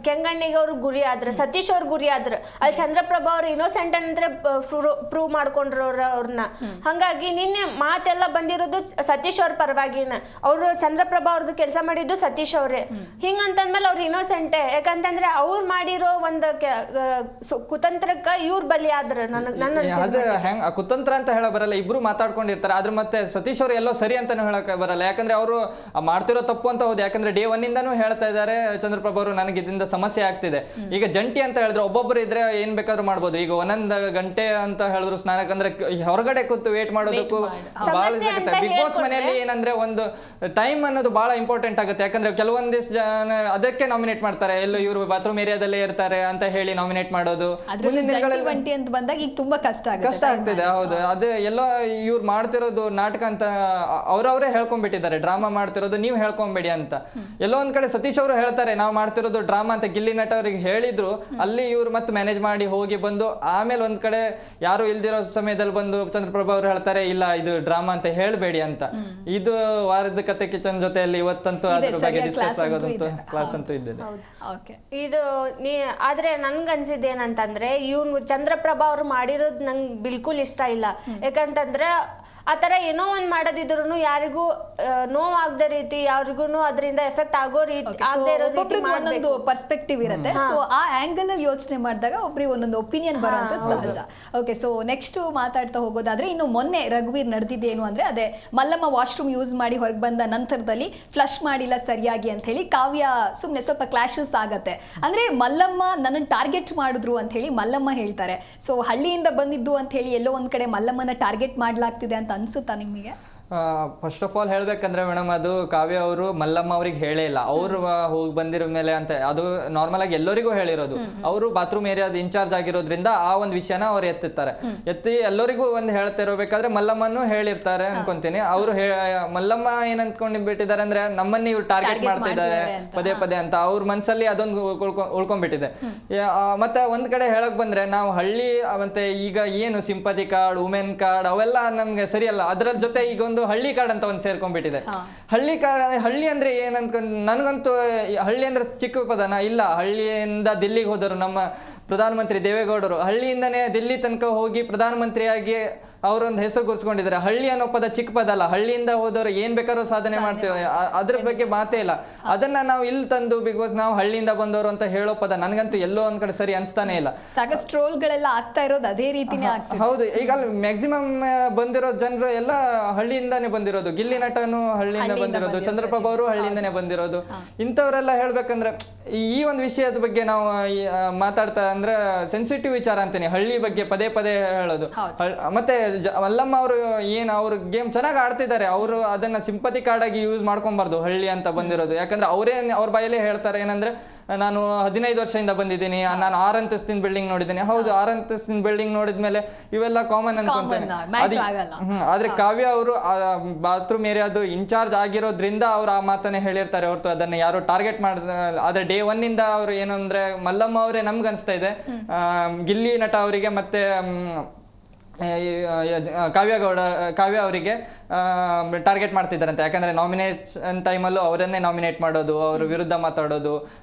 ಕೆಂಗಣ್ಣಿಗೆ ಅವ್ರು ಗುರಿ ಆದ್ರೆ, ಸತೀಶ್ ಅವ್ರ ಗುರಿ ಆದ್ರೆ, ಅಲ್ಲಿ ಚಂದ್ರಪ್ರಭಾ ಅವ್ರು ಇನ್ನೋಸೆಂಟ್ ಅಂದ್ರೆ ಪ್ರೂವ್ ಮಾಡ್ಕೊಂಡ್ರು ಅವ್ರನ್ನ. ಹಂಗಾಗಿ ನಿನ್ನೆ ಮಾತೆಲ್ಲ ಬಂದಿರೋದು ಸತೀಶ್ ಅವ್ರ ಪರವಾಗಿನ. ಅವ್ರು ಚಂದ್ರಪ್ರಭಾ ಅವ್ರದ್ದು ಕೆಲಸ ಮಾಡಿದ್ದು ಸತೀಶ್ ಅವ್ರೆ. ಹಿಂಗಂತಂದ್ಮೇಲೆ ಅವ್ರು ಇನ್ನೋಸೆಂಟೇ. ಯಾಕಂತಂದ್ರೆ ಅವ್ರು ಮಾಡಿರೋ ಒಂದ್ ಕುತಂತ್ರಕ್ಕ ಇವ್ರ ಬಲಿ ಆದ್ರ. ಅದು ಹೆಂಗ್ ಕುತಂತ್ರ ಅಂತ ಹೇಳ ಬರಲ್ಲ, ಇಬ್ರು ಮಾತಾಡ್ಕೊಂಡಿರ್ತಾರೆ. ಆದ್ರೆ ಮತ್ತೆ ಸತೀಶ್ ಅವ್ರು ಎಲ್ಲೋ ಸರಿ ಅಂತಾನು ಹೇಳಕ್ ಬರಲ್ಲ. ಯಾಕಂದ್ರೆ ಅವರು ಮಾಡ್ತಿರೋ ತಪ್ಪು ಅಂತ ಹೌದು. ಯಾಕಂದ್ರೆ ಡೇ 1 ಇಂದಾನು ಹೇಳ್ತಾ ಇದ್ದಾರೆ ಚಂದ್ರಪ್ರಭಾ ಅವರು ನನಗೆ ಇದರಿಂದ ಸಮಸ್ಯೆ ಆಗ್ತಿದೆ. ಈಗ ಜಂಟಿ ಅಂತ ಹೇಳಿದ್ರೆ ಒಬ್ಬೊಬ್ರು ಇದ್ರೆ ಏನ್ ಬೇಕಾದ್ರೂ ಮಾಡ್ಬೋದು. ಈಗ 1 ಗಂಟೆ ಅಂತ ಹೇಳಿದ್ರು ಸ್ನಾನಕ್ಕೆ ಅಂದ್ರೆ ಹೊರಗಡೆ ಕೂತು ವೇಟ್ ಮಾಡೋದಕ್ಕೂ ಬಹಳ ಆಗುತ್ತೆ. ಬಿಗ್ ಬಾಸ್ ಮನೆಯಲ್ಲಿ ಏನಂದ್ರೆ ಒಂದು ಟೈಮ್ ಅನ್ನೋದು ಬಹಳ ಇಂಪಾರ್ಟೆಂಟ್ ಆಗುತ್ತೆ. ಯಾಕಂದ್ರೆ ಕೆಲವೊಂದಿಷ್ಟು ಜನ ಅದಕ್ಕೆ ನಾಮಿನೇಟ್ ಮಾಡ್ತಾರೆ, ಎಲ್ಲೋ ಇವರು ಬಾತ್ರೂಮ್ ಏರಿಯಾದಲ್ಲೇ ಇರ್ತಾರೆ ಅಂತ ಹೇಳಿ ನಾಮಿನೇಟ್ ಮಾಡೋದು. ಮುಂದಿನ ದಿನಗಳಲ್ಲಿ ಅಂತ ಬಂದಾಗ ಈಗ ತುಂಬಾ ಕಷ್ಟ ಆಗ್ತಿದೆ. ಹೌದು, ಅದೇ ಎಲ್ಲೋ ಇವ್ರು ಮಾಡ್ತಿರೋದು ನಾಟಕ ಅಂತ ಅವ್ರವರೇ ಹೇಳ್ಕೊಂಡ್ಬಿಟ್ಟಿದ್ದಾರೆ. ಡ್ರಾಮಾ ಮಾಡ್ತಿರೋದು ನೀವು ಹೇಳ್ಕೊಂಬೇಡಿ ಅಂತ. ಎಲ್ಲೋ ಒಂದ್ ಕಡೆ ಸತೀಶ್ ಅವರು ಹೇಳ್ತಾರೆ ನಾವು ಮಾಡ್ತಿರೋದು ಡ್ರಾಮಾ ಅಂತ. ಗಿಲ್ಲಿ ನಟ ಅವ್ರಿಗೆ ಹೇಳಿದ್ರು, ಅಲ್ಲಿ ಇವ್ರು ಮತ್ತೆ ಮ್ಯಾನೇಜ್ ಮಾಡಿ ಹೋಗಿ ಬಂದು ಆಮೇಲೆ ಒಂದ್ ಕಡೆ ಯಾರು ಇಲ್ದಿರೋ ಸಮಯದಲ್ಲಿ ಬಂದು ಚಂದ್ರಪ್ರಭಾ ಅವ್ರು ಹೇಳ್ತಾರೆ ಇಲ್ಲ ಇದು ಡ್ರಾಮಾ ಅಂತ ಹೇಳ್ಬೇಡಿ ಅಂತ. ಇದು ವಾರದ ಕತೆ ಕಿಚನ್ ಜೊತೆಯಲ್ಲಿ ಇವತ್ತಂತೂ ಅದ್ರ ಬಗ್ಗೆ ಡಿಸ್ಕಸ್ ಆಗೋದಂತೂ ಕ್ಲಾಸ್ ಅಂತೂ ಇದ್ದಿದೆ. ಇದು ಆದ್ರೆ ನನ್ಗನ್ಸಿದ್ದೇನಂತಂದ್ರೆ ಇವ್ನು ಚಂದ್ರಪ್ರಭಾ ಅವ್ರು ಮಾಡಿರೋದು ನಂಗೆ ಬಿಲ್ಕುಲ್ ಇಷ್ಟ ಇಲ್ಲ. ಯಾಕಂತಂದ್ರೆ ಆ ಥರ ಏನೋ ಒಂದು ಮಾಡೋದಿದ್ರು ಯಾರಿಗೂ ನೋವಾಗದ ರೀತಿ, ಯಾರಿಗೂ ಅದರಿಂದ ಎಫೆಕ್ಟ್ ಆಗೋ ರೀತಿ ಒಂದೊಂದು ಪರ್ಸ್ಪೆಕ್ಟಿವ್ ಇರುತ್ತೆ. ಸೊ ಆ ಆಂಗಲ್ ಅಲ್ಲಿ ಯೋಚನೆ ಮಾಡಿದಾಗ ಒಬ್ರಿಗೆ ಒಂದೊಂದು ಒಪಿನಿಯನ್ ಬರೋಂಥದ್ದು ಸಹಜ. ಓಕೆ, ಸೊ ನೆಕ್ಸ್ಟ್ ಮಾತಾಡ್ತಾ ಹೋಗೋದಾದ್ರೆ ಇನ್ನು ಮೊನ್ನೆ ರಘುವೀರ್ ನಡೆದಿದ್ದೇನು ಅಂದ್ರೆ ಅದೇ ಮಲ್ಲಮ್ಮ ವಾಶ್ರೂಮ್ ಯೂಸ್ ಮಾಡಿ ಹೊರಗೆ ಬಂದ ನಂತರದಲ್ಲಿ ಫ್ಲಶ್ ಮಾಡಿಲ್ಲ ಸರಿಯಾಗಿ ಅಂತ ಹೇಳಿ ಕಾವ್ಯ ಸುಮ್ಮನೆ ಸ್ವಲ್ಪ ಕ್ಲಾಶಸ್ ಆಗತ್ತೆ. ಅಂದ್ರೆ ಮಲ್ಲಮ್ಮ ನನ್ನನ್ನು ಟಾರ್ಗೆಟ್ ಮಾಡಿದ್ರು ಅಂತ ಹೇಳಿ ಮಲ್ಲಮ್ಮ ಹೇಳ್ತಾರೆ. ಸೊ ಹಳ್ಳಿಯಿಂದ ಬಂದಿದ್ದು ಅಂತ ಹೇಳಿ ಎಲ್ಲೋ ಒಂದ್ ಕಡೆ ಮಲ್ಲಮ್ಮನ ಟಾರ್ಗೆಟ್ ಮಾಡ್ಲಾಗ್ತಿದೆ ಅಂತ ಅನ್ಸುತ್ತಾ ನಿಮಗೆ? ಫಸ್ಟ್ ಆಫ್ ಆಲ್ ಹೇಳ್ಬೇಕಂದ್ರೆ ಮೇಡಮ್, ಅದು ಕಾವ್ಯ ಅವರು ಮಲ್ಲಮ್ಮ ಅವ್ರಿಗೆ ಹೇಳೇ ಇಲ್ಲ. ಅವ್ರು ಹೋಗಿ ಬಂದಿರೋ ಮೇಲೆ ಅಂತ ಅದು ನಾರ್ಮಲ್ ಆಗಿ ಎಲ್ಲರಿಗೂ ಹೇಳಿರೋದು. ಅವರು ಬಾತ್ರೂಮ್ ಏರಿಯಾದ ಇನ್ಚಾರ್ಜ್ ಆಗಿರೋದ್ರಿಂದ ಆ ಒಂದು ವಿಷಯನ ಅವ್ರು ಎತ್ತಿ ಎಲ್ಲರಿಗೂ ಒಂದು ಹೇಳ್ತಾ ಇರಬೇಕಾದ್ರೆ ಮಲ್ಲಮ್ಮನು ಹೇಳಿರ್ತಾರೆ ಅನ್ಕೊಂತೀನಿ. ಅವರು ಮಲ್ಲಮ್ಮ ಏನ್ ಅನ್ಕೊಂಡು ಬಿಟ್ಟಿದ್ದಾರೆ ಅಂದ್ರೆ ನಮ್ಮನ್ನ ಇವ್ರು ಟಾರ್ಗೆಟ್ ಮಾಡ್ತಿದ್ದಾರೆ ಪದೇ ಪದೇ ಅಂತ ಅವ್ರ ಮನ್ಸಲ್ಲಿ ಅದೊಂದು ಉಳ್ಕೊಂಡ್ಬಿಟ್ಟಿದೆ. ಮತ್ತೆ ಒಂದ್ ಕಡೆ ಹೇಳಕ್ ಬಂದ್ರೆ ನಾವು ಹಳ್ಳಿ ಮತ್ತೆ ಈಗ ಏನು ಸಿಂಪತಿ ಕಾರ್ಡ್, ವುಮೆನ್ ಕಾರ್ಡ್ ಅವೆಲ್ಲ ನಮ್ಗೆ ಸರಿಯಲ್ಲ. ಅದ್ರ ಜೊತೆ ಈಗ ಒಂದು ಹಳ್ಳಿ ಕಾರ್ಡ್ ಅಂತ ಒಂದು ಸೇರ್ಕೊಂಡ್ಬಿಟ್ಟಿದೆ. ಹಳ್ಳಿ ಅಂದ್ರೆ ಏನಂತ ನನಗಂತೂ ಹಳ್ಳಿ ಅಂದ್ರೆ ಚಿಕ್ಕ ಪದನ ಇಲ್ಲ. ಹಳ್ಳಿಯಿಂದ ದಿಲ್ಲಿಗೆ ಹೋದರು ನಮ್ಮ ಪ್ರಧಾನಮಂತ್ರಿ ದೇವೇಗೌಡರು. ಹಳ್ಳಿಯಿಂದನೇ ದಿಲ್ಲಿ ತನಕ ಹೋಗಿ ಪ್ರಧಾನಮಂತ್ರಿಯಾಗಿ ಅವರೊಂದು ಹೆಸರು ಗುರ್ಸ್ಕೊಂಡಿದ್ದಾರೆ. ಹಳ್ಳಿ ಅನ್ನೋ ಪದ ಚಿಕ್ಕ ಪದ ಅಲ್ಲ. ಹಳ್ಳಿಯಿಂದ ಹೋದವರು ಏನ್ ಬೇಕಾದ್ರೂ ಸಾಧನೆ ಮಾಡ್ತೇವೆ, ಅದ್ರ ಬಗ್ಗೆ ಮಾತೇ ಇಲ್ಲ. ಅದನ್ನ ನಾವು ಇಲ್ಲಿ ತಂದು ಬಿಗ್ ಬಾಸ್ ನಾವು ಹಳ್ಳಿಯಿಂದ ಬಂದವರು ಅಂತ ಹೇಳೋ ಪದ ನನಗಂತೂ ಎಲ್ಲೋ ಒಂದ್ ಕಡೆ ಸರಿ ಅನ್ಸ್ತಾನೆ ಇಲ್ಲ. ಸಾಕಷ್ಟು ಟ್ರೋಲ್ಗಳೆಲ್ಲ ಆಗ್ತಾ ಇರೋದು ಅದೇ ರೀತಿನೇ ಆಗ್ತದೆ. ಹೌದು, ಈಗ ಮ್ಯಾಕ್ಸಿಮಮ್ ಬಂದಿರೋ ಜನರು ಎಲ್ಲ ಹಳ್ಳಿಯಿಂದಾನೇ ಬಂದಿರೋದು. ಗಿಲ್ಲಿ ನಟನು ಹಳ್ಳಿಯಿಂದ ಬಂದಿರೋದು, ಚಂದ್ರಪ್ರಭಾ ಅವರು ಹಳ್ಳಿಯಿಂದಾನೇ ಬಂದಿರೋದು. ಇಂಥವರೆಲ್ಲ ಹೇಳ್ಬೇಕಂದ್ರೆ ಈ ಒಂದು ವಿಷಯದ ಬಗ್ಗೆ ನಾವು ಮಾತಾಡ್ತಾ ಅಂದ್ರೆ ಸೆನ್ಸಿಟಿವ್ ವಿಚಾರ ಅಂತೀನಿ. ಹಳ್ಳಿ ಬಗ್ಗೆ ಪದೇ ಪದೇ ಹೇಳೋದು. ಮತ್ತೆ ಮಲ್ಲಮ್ಮ ಅವರು ಏನ್ ಅವ್ರ ಗೇಮ್ ಚೆನ್ನಾಗಿ ಆಡ್ತಿದ್ದಾರೆ. ಅವರು ಅದನ್ನ ಸಿಂಪತಿ ಕಾರ್ಡ್ ಆಗಿ ಯೂಸ್ ಮಾಡ್ಕೊಬಾರ್ದು ಹಳ್ಳಿ ಅಂತ ಬಂದಿರೋದು. ಯಾಕಂದ್ರೆ ಅವ್ರ ಬಾಯಲ್ಲೇ ಹೇಳ್ತಾರೆ ಏನಂದ್ರೆ ನಾನು 15 ವರ್ಷದಿಂದ ಬಂದಿದ್ದೀನಿ, ನಾನು 6 ಅಂತಸ್ತಿನ ಬಿಲ್ಡಿಂಗ್ ನೋಡಿದ್ದೀನಿ. ಹೌದು, 6 ಅಂತಸ್ತಿನ ಬಿಲ್ಡಿಂಗ್ ನೋಡಿದ್ಮೇಲೆ ಇವೆಲ್ಲ ಕಾಮನ್ ಅನ್ಕೊಂತೇನೆ. ಆದ್ರೆ ಕಾವ್ಯ ಅವರು ಬಾತ್ರೂಮ್ ಏರಿಯಾದು ಇನ್ಚಾರ್ಜ್ ಆಗಿರೋದ್ರಿಂದ ಅವ್ರು ಆ ಮಾತನ್ನೇ ಹೇಳಿರ್ತಾರೆ ಹೊರತು ಅದನ್ನ ಯಾರು ಟಾರ್ಗೆಟ್ ಆದ್ರೆ ಡೇ 1 ಇಂದ ಅವ್ರು ಏನಂದ್ರೆ ಮಲ್ಲಮ್ಮ ಅವರೇ ನಮ್ಗೆ ಅನಿಸ್ತಾ ಇದೆ ಗಿಲ್ಲಿ ನಟ ಅವರಿಗೆ ಮತ್ತೆ ಕಾವ್ಯ ಅವರಿಗೆ ಟಾರ್ಗೆಟ್ ಮಾಡ್ತಿದ್ದಾರಂತೆ. ಯಾಕಂದ್ರೆ ನಾಮಿನೇಷನ್ ಟೈಮಲ್ಲೂ ಅವರನ್ನೇ ನಾಮಿನೇಟ್ ಮಾಡೋದು, ಅವ್ರ ವಿರುದ್ಧ ಮಾತಾಡೋದು,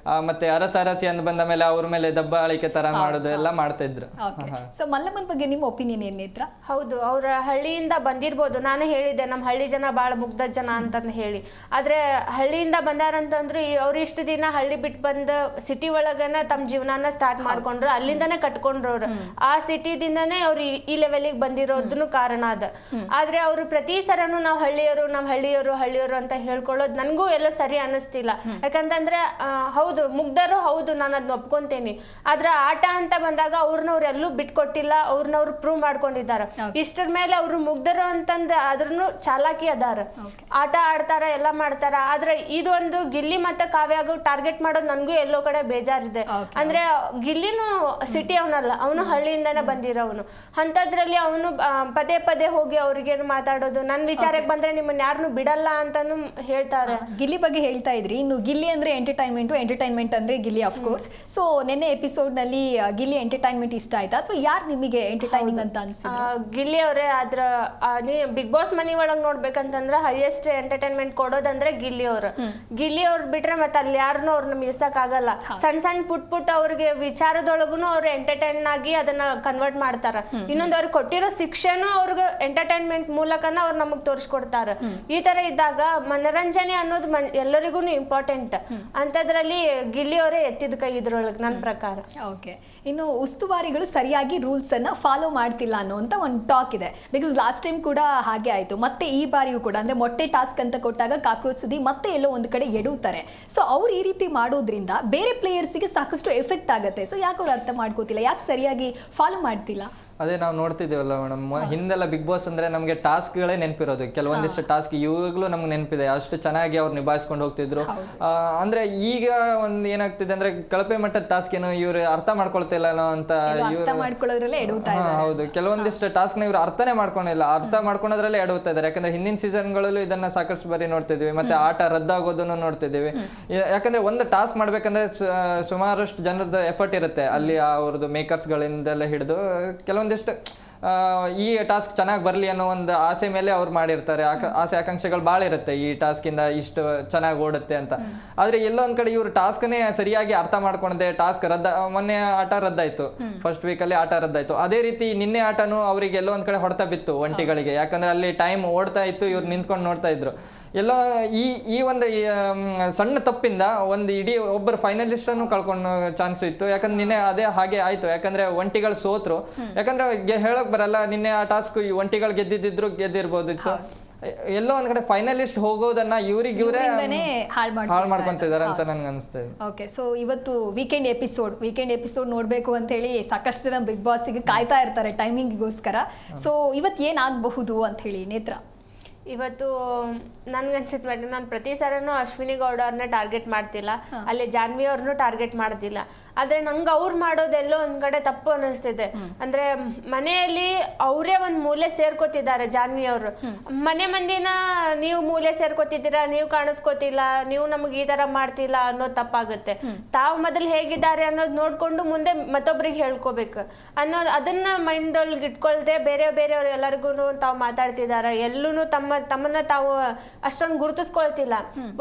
ಮತ್ತೆ ಅರಸಿ ಅಂತ ಬಂದ ಮೇಲೆ ಅವ್ರ ಮೇಲೆ ದಬ್ಬಾಳಿಕೆ ತರ ಮಾಡೋದು ಎಲ್ಲ ಮಾಡ್ತಾ ಇದ್ರು. ಸೊ ಮಲ್ಲಮ್ಮನ ಬಗ್ಗೆ ನಿಮ್ಮ ಒಪಿನಿಯನ್ ಏನಿದ್ರ? ಹೌದು, ಅವ್ರ ಹಳ್ಳಿಯಿಂದ ಬಂದಿರ್ಬೋದು. ನಾನು ಹೇಳಿದ್ದೆ ನಮ್ಮ ಹಳ್ಳಿ ಜನ ಭಾಳ ಮುಗ್ಧ ಜನ ಅಂತ ಹೇಳಿ. ಆದ್ರೆ ಹಳ್ಳಿಯಿಂದ ಬಂದಾರಂತಂದ್ರೆ ಅವ್ರು ಇಷ್ಟು ದಿನ ಹಳ್ಳಿ ಬಿಟ್ಟು ಬಂದು ಸಿಟಿ ಒಳಗನ ತಮ್ಮ ಜೀವನಾನ ಸ್ಟಾರ್ಟ್ ಮಾಡ್ಕೊಂಡ್ರು, ಅಲ್ಲಿಂದಾನೆ ಕಟ್ಕೊಂಡ್ರು. ಅವ್ರು ಆ ಸಿಟಿದಿಂದಾನೇ ಅವ್ರು ಈ ಲೆವೆಲ್ ಬಂದಿರೋದನ್ನು ಕಾರಣ ಅದ. ಆದ್ರೆ ಅವರು ಪ್ರತಿ ಸರನು ನಾವು ಹಳ್ಳಿಯವರು ಅಂತ ಹೇಳ್ಕೊಳ್ಳೋದು ನನಗೂ ಎಲ್ಲೋ ಸರಿ ಅನ್ನಿಸ್ತಿಲ್ಲ. ಯಾಕಂತಂದ್ರೆ ಹೌದು ಮುಗ್ಧರು, ಹೌದು ನಾನು ಅದನ್ನ ಒಪ್ಕೊಂತೇನಿ. ಆದ್ರೆ ಆಟ ಅಂತ ಬಂದಾಗ ಅವ್ರನ್ನವ್ರು ಎಲ್ಲೂ ಬಿಟ್ಕೊಟ್ಟಿಲ್ಲ, ಅವ್ರನ್ನವ್ರು ಪ್ರೂವ್ ಮಾಡ್ಕೊಂಡಿದ್ದಾರೆ. ಇಷ್ಟರ ಮೇಲೆ ಅವ್ರು ಮುಗ್ಧರು ಅಂತಂದ ಆದ್ರೂ ಚಾಲಾಕಿ ಅದಾರ, ಆಟ ಆಡ್ತಾರ, ಎಲ್ಲ ಮಾಡ್ತಾರ. ಆದ್ರೆ ಇದೊಂದು ಗಿಲ್ಲಿ ಮತ್ತೆ ಕಾವ್ಯಾಗ ಟಾರ್ಗೆಟ್ ಮಾಡೋದು ನನಗೂ ಎಲ್ಲೋ ಕಡೆ ಬೇಜಾರಿದೆ. ಅಂದ್ರೆ ಗಿಲ್ಲಿನೂ ಸಿಟಿ ಅವನಲ್ಲ, ಅವನು ಹಳ್ಳಿಯಿಂದಾನೆ ಬಂದಿರೋವನು. ಅಂತದ್ರಲ್ಲಿ ಅವನು ಪದೇ ಪದೇ ಹೋಗಿ ಅವ್ರಿಗೆ ಮಾತಾಡೋದು, ನನ್ನ ವಿಚಾರಕ್ಕೆ ಬಂದ್ರೆ ನಿಮ್ಮನ್ನ ಯಾರನ್ನು ಬಿಡಲ್ಲ ಅಂತಾನು ಹೇಳ್ತಾರೆ. ಗಿಲ್ಲಿ ಬಗ್ಗೆ ಹೇಳ್ತಾ ಇದ್ರಿ. ಇನ್ನು ಗಿಲ್ಲಿ ಅಂದ್ರೆ ಎಂಟರ್ಟೈನ್ಮೆಂಟ್ ಅಂದ್ರೆ ಗಿಲ್ಲಿ ಆಫ್ ಕೋರ್ಸ್. ಸೊ ನಿನ್ನೆ ಎಪಿಸೋಡ್ ನಲ್ಲಿ ಗಿಲ್ಲಿ ಎಂಟರ್ಟೈನ್ಮೆಂಟ್ ಇಷ್ಟ ಆಯ್ತಾ ಅಥವಾ ಯಾರು ನಿಮಗೆ ಎಂಟರ್ಟೈನಿಂಗ್ ಅಂತ ಅನ್ಸಿದ್ರು? ಗಿಲ್ಲಿ ಅವರೇ. ಆದ್ರ ಬಿಗ್ ಬಾಸ್ ಮನಿ ಒಳಗ್ ನೋಡ್ಬೇಕಂತಂದ್ರೆ ಹೈಯೆಸ್ಟ್ ಎಂಟರ್ಟೈನ್ಮೆಂಟ್ ಕೊಡೋದಂದ್ರೆ ಗಿಲ್ಲಿ ಅವ್ರು ಬಿಟ್ರೆ ಮತ್ತೆ ಅಲ್ಲಿ ಯಾರನ್ನೂ ಅವ್ರನ್ನ ಮಿರ್ಸಕ್ ಆಗಲ್ಲ. ಸಣ್ಣ ಪುಟ್ ಅವ್ರಿಗೆ ವಿಚಾರದೊಳಗೂ ಅವ್ರು ಎಂಟರ್ಟೈನ್ ಆಗಿ ಅದನ್ನ ಕನ್ವರ್ಟ್ ಮಾಡ್ತಾರ. ಇನ್ನೊಂದು ಅವ್ರಿಗೆ ಕೊಟ್ಟಿರೋ ಶಿಕ್ಷೆನೂ ಅವ್ರಿಗೆ ಎಂಟರ್ಟೈನ್ಮೆಂಟ್ ಮೂಲಕನ ಅವ್ರು ನಮಗ್ ತೋರಿಸ್ಕೊಡ್ತಾರ. ಈ ತರ ಇದ್ದಾಗ ಮನರಂಜನೆ ಅನ್ನೋದು ಎಲ್ಲರಿಗೂ ಇಂಪಾರ್ಟೆಂಟ್. ಅಂತದ್ರಲ್ಲಿ ಗಿಲ್ಲಿ ಅವರೇ ಎತ್ತಿದ ಕೈ ಇದ್ರೊಳಗೆ ನನ್ನ ಪ್ರಕಾರ. ಓಕೆ, ಇನ್ನು ಉಸ್ತುವಾರಿಗಳು ಸರಿಯಾಗಿ ರೂಲ್ಸ್ ಅನ್ನ ಫಾಲೋ ಮಾಡ್ತಿಲ್ಲ ಅನ್ನೋಂತ ಒಂದು ಟಾಕ್ ಇದೆ. ಬಿಕಾಸ್ ಲಾಸ್ಟ್ ಟೈಮ್ ಕೂಡ ಹಾಗೆ ಆಯ್ತು, ಮತ್ತೆ ಈ ಬಾರಿಯೂ ಕೂಡ ಅಂದ್ರೆ ಮೊಟ್ಟೆ ಟಾಸ್ಕ್ ಅಂತ ಕೊಟ್ಟಾಗ ಕಾಕ್ರೋಚ್ ಸುದ್ದಿ ಮತ್ತೆ ಎಲ್ಲೋ ಒಂದು ಕಡೆ ಎಡುತ್ತಾರೆ. ಸೊ ಅವ್ರು ಈ ರೀತಿ ಮಾಡೋದ್ರಿಂದ ಬೇರೆ ಪ್ಲೇಯರ್ಸ್ಗೆ ಸಾಕಷ್ಟು ಎಫೆಕ್ಟ್ ಆಗುತ್ತೆ. ಸೊ ಯಾಕೆ ಅವ್ರು ಅರ್ಥ ಮಾಡ್ಕೋತಿಲ್ಲ, ಯಾಕೆ ಸರಿಯಾಗಿ ಫಾಲೋ ಮಾಡ್ತಿಲ್ಲ? ಅದೇ ನಾವು ನೋಡ್ತಿದ್ದೇವಲ್ಲ ಮೇಡಮ್, ಹಿಂದೆಲ್ಲ ಬಿಗ್ ಬಾಸ್ ಅಂದ್ರೆ ನಮಗೆ ಟಾಸ್ಕ್ಗಳೇ ನೆನಪಿರೋದು. ಕೆಲವೊಂದಿಷ್ಟು ಟಾಸ್ಕ್ ಇವಾಗಲೂ ನಮ್ಗೆ ನೆನಪಿದೆ, ಅಷ್ಟು ಚೆನ್ನಾಗಿ ಅವ್ರು ನಿಭಾಯಿಸ್ಕೊಂಡು ಹೋಗ್ತಿದ್ರು. ಅಂದ್ರೆ ಈಗ ಒಂದು ಏನಾಗ್ತಿದೆ ಅಂದ್ರೆ ಕಳಪೆ ಮಟ್ಟದ ಟಾಸ್ಕ್ ಏನೋ ಇವ್ರು ಅರ್ಥ ಮಾಡ್ಕೊಳ್ತಿಲ್ಲ ಅಂತ ಹೌದು, ಕೆಲವೊಂದಿಷ್ಟು ಟಾಸ್ಕ್ ನ ಇವ್ರು ಅರ್ಥನೇ ಮಾಡ್ಕೊಂಡಿಲ್ಲ, ಅರ್ಥ ಮಾಡ್ಕೊಳೋದ್ರಲ್ಲೇ ಎಡವುತ್ತಾ ಇದ್ದಾರೆ. ಯಾಕಂದ್ರೆ ಹಿಂದಿನ ಸೀಸನ್ಗಳಲ್ಲೂ ಇದನ್ನ ಸಾಕಷ್ಟು ಬಾರಿ ನೋಡ್ತಿದ್ವಿ. ಮತ್ತೆ ಆಟ ರದ್ದಾಗೋದನ್ನು ನೋಡ್ತಿದ್ದೀವಿ. ಯಾಕಂದ್ರೆ ಒಂದು ಟಾಸ್ಕ್ ಮಾಡ್ಬೇಕಂದ್ರೆ ಸುಮಾರಷ್ಟು ಜನರದ ಎಫರ್ಟ್ ಇರುತ್ತೆ ಅಲ್ಲಿ, ಅವ್ರದ್ದು ಮೇಕರ್ಸ್ ಗಳಿಂದೆಲ್ಲ ಹಿಡಿದು ಕೆಲವೊಂದಿಷ್ಟು ಈ ಟಾಸ್ಕ್ ಚೆನ್ನಾಗಿ ಬರಲಿ ಅನ್ನೋ ಒಂದು ಆಸೆ ಮೇಲೆ ಅವ್ರು ಮಾಡಿರ್ತಾರೆ. ಆಸೆ ಆಕಾಂಕ್ಷೆಗಳು ಭಾಳ ಇರುತ್ತೆ, ಈ ಟಾಸ್ಕ್ ಇಂದ ಇಷ್ಟು ಚೆನ್ನಾಗಿ ಓಡುತ್ತೆ ಅಂತ. ಆದ್ರೆ ಎಲ್ಲೊಂದ್ ಕಡೆ ಇವ್ರು ಟಾಸ್ಕ್ನೇ ಸರಿಯಾಗಿ ಅರ್ಥ ಮಾಡ್ಕೊಂಡೆ ಟಾಸ್ಕ್ ಮೊನ್ನೆ ಆಟ ರದ್ದಾಯ್ತು, ಫಸ್ಟ್ ವೀಕಲ್ಲಿ ಆಟ ರದ್ದಾಯ್ತು. ಅದೇ ರೀತಿ ನಿನ್ನೆ ಆಟನೂ ಅವರಿಗೆ ಎಲ್ಲೋ ಒಂದ್ ಕಡೆ ಹೊಡೆತ ಬಿತ್ತು ಒಂಟಿಗಳಿಗೆ. ಯಾಕಂದ್ರೆ ಅಲ್ಲಿ ಟೈಮ್ ಓಡ್ತಾ ಇತ್ತು, ಇವ್ರು ನಿಂತ್ಕೊಂಡು ನೋಡ್ತಾ ಇದ್ರು. ಎಲ್ಲೋ ಈ ಒಂದು ಸಣ್ಣ ತಪ್ಪಿಂದ ಒಂದು ಇಡೀ ಒಬ್ಬರು ಫೈನಲಿಸ್ಟ್ ಅನ್ನು ಕಳ್ಕೊಂಡು ಚಾನ್ಸ್ ಇತ್ತು. ಯಾಕಂದ್ರೆ ನಿನ್ನೆ ಅದೇ ಹಾಗೆ ಆಯ್ತು. ಯಾಕಂದ್ರೆ ಒಂಟಿಗಳು ಸೋತ್ರು. ಯಾಕಂದ್ರೆ ಹೇಳಕ್ ಬರಲ್ಲ, ನಿನ್ನೆ ಆ ಟಾಸ್ಕ್ ಒಂಟಿಗಳು ಗೆದ್ದಿರ್ಬೋದಿತ್ತು. ಎಲ್ಲೋ ಒಂದ್ ಕಡೆ ಫೈನಲಿಸ್ಟ್ ಹೋಗೋದನ್ನ ಇವ್ರೇ ಹಾಳು ಮಾಡ್ಕೊಂತಿದ್ದಾರೆ ಅಂತ ನನ್ಗೆ ಅನಿಸ್ತಾ ಇದೆ. ಓಕೆ, ಸೊ ಇವತ್ತು ವೀಕೆಂಡ್ ಎಪಿಸೋಡ್ ನೋಡ್ಬೇಕು ಅಂತ ಹೇಳಿ ಸಾಕಷ್ಟು ಜನ ಬಿಗ್ ಬಾಸ್ಗೆ ಕಾಯ್ತಾ ಇರ್ತಾರೆ ಟೈಮಿಂಗ್ಗೋಸ್ಕರ. ಸೊ ಇವತ್ತು ಏನಾಗಬಹುದು ಅಂತ ಹೇಳಿ ನೇತ್ರ? ಇವತ್ತು ನನ್ಗನ್ಸಿದ್ ಮಟ್ಟಿಗೆ ನಾನು ಪ್ರತಿ ಸರನು ಅಶ್ವಿನಿ ಗೌಡ ಅವ್ರನ್ನ ಟಾರ್ಗೆಟ್ ಮಾಡ್ತಿಲ್ಲ, ಅಲ್ಲಿ ಜಾನ್ವಿ ಅವ್ರನ್ನೂ ಟಾರ್ಗೆಟ್ ಮಾಡ್ತಿಲ್ಲ. ಆದ್ರೆ ನಂಗೆ ಅವ್ರು ಮಾಡೋದೆಲ್ಲೋ ಒಂದ್ ಕಡೆ ತಪ್ಪು ಅನಿಸ್ತಿದೆ. ಅಂದ್ರೆ ಮನೆಯಲ್ಲಿ ಅವರೇ ಒಂದ್ ಮೂಲೆ ಸೇರ್ಕೋತಿದ್ದಾರೆ ಜಾನ್ವಿ ಅವರು. ಮನೆ ಮಂದಿನ ನೀವು ಮೂಲೆ ಸೇರ್ಕೋತಿದ್ದೀರಾ, ನೀವು ಕಾಣಿಸ್ಕೋತಿಲ್ಲ, ನೀವು ನಮ್ಗೆ ಈ ತರ ಮಾಡ್ತಿಲ್ಲ ಅನ್ನೋದು ತಪ್ಪಾಗುತ್ತೆ. ತಾವು ಮೊದಲು ಹೇಗಿದ್ದಾರೆ ಅನ್ನೋದು ನೋಡ್ಕೊಂಡು ಮುಂದೆ ಮತ್ತೊಬ್ರಿಗೆ ಹೇಳ್ಕೋಬೇಕು ಅನ್ನೋದು, ಅದನ್ನ ಮೈಂಡ್ ಒಳಗೆ ಇಟ್ಕೊಳ್ದೆ ಬೇರೆಯವ್ರು ಎಲ್ಲರಿಗೂ ತಾವು ಮಾತಾಡ್ತಿದ್ದಾರೆ. ಎಲ್ಲೂ ತಮ್ಮನ್ನ ತಾವು ಅಷ್ಟೊಂದು ಗುರುತಿಸ್ಕೊಳ್ತಿಲ್ಲ.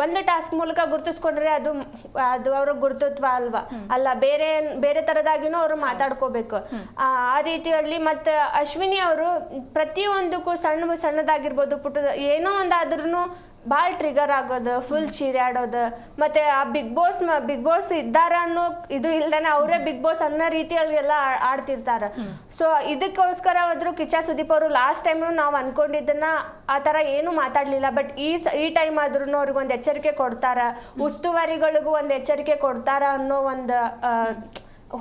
ಒಂದು ಟಾಸ್ಕ್ ಮೂಲಕ ಗುರುತಿಸ್ಕೊಂಡ್ರೆ ಅದು ಅವ್ರ ಗುರುತತ್ವ ಅಲ್ವಾ? ಅಲ್ಲ, ಬೇರೆ ತರದಾಗಿನೂ ಅವರು ಮಾತಾಡ್ಕೋಬೇಕು. ಆ ರೀತಿಯಲ್ಲಿ ಮತ್ತೆ ಅಶ್ವಿನಿ ಅವರು ಪ್ರತಿಯೊಂದಕ್ಕೂ ಸಣ್ಣದಾಗಿರ್ಬೋದು, ಪುಟ್ಟದ ಏನೋ ಒಂದಾದ್ರೂ ಭಾಳ ಟ್ರಿಗರ್ ಆಗೋದು, ಫುಲ್ ಚೀರಾಡೋದು, ಮತ್ತೆ ಆ ಬಿಗ್ ಬಾಸ್ ಇದ್ದಾರ ಅನ್ನೋ ಇದು ಇಲ್ದಾನೆ ಅವರೇ ಬಿಗ್ ಬಾಸ್ ಅನ್ನೋ ರೀತಿಯಲ್ಲಿ ಎಲ್ಲ ಆಡ್ತಿರ್ತಾರೆ. ಸೊ ಇದಕ್ಕೋಸ್ಕರ ಆದ್ರೂ ಕಿಚ್ಚ ಸುದೀಪ್ ಅವರು ಲಾಸ್ಟ್ ಟೈಮ್ ನಾವು ಅನ್ಕೊಂಡಿದ್ದನ್ನ ಆ ತರ ಏನು ಮಾತಾಡ್ಲಿಲ್ಲ. ಬಟ್ ಈ ಟೈಮ್ ಆದ್ರೂ ಅವ್ರಿಗೊಂದು ಎಚ್ಚರಿಕೆ ಕೊಡ್ತಾರ, ಉಸ್ತುವಾರಿಗಳಿಗೂ ಒಂದು ಎಚ್ಚರಿಕೆ ಕೊಡ್ತಾರ ಅನ್ನೋ ಒಂದು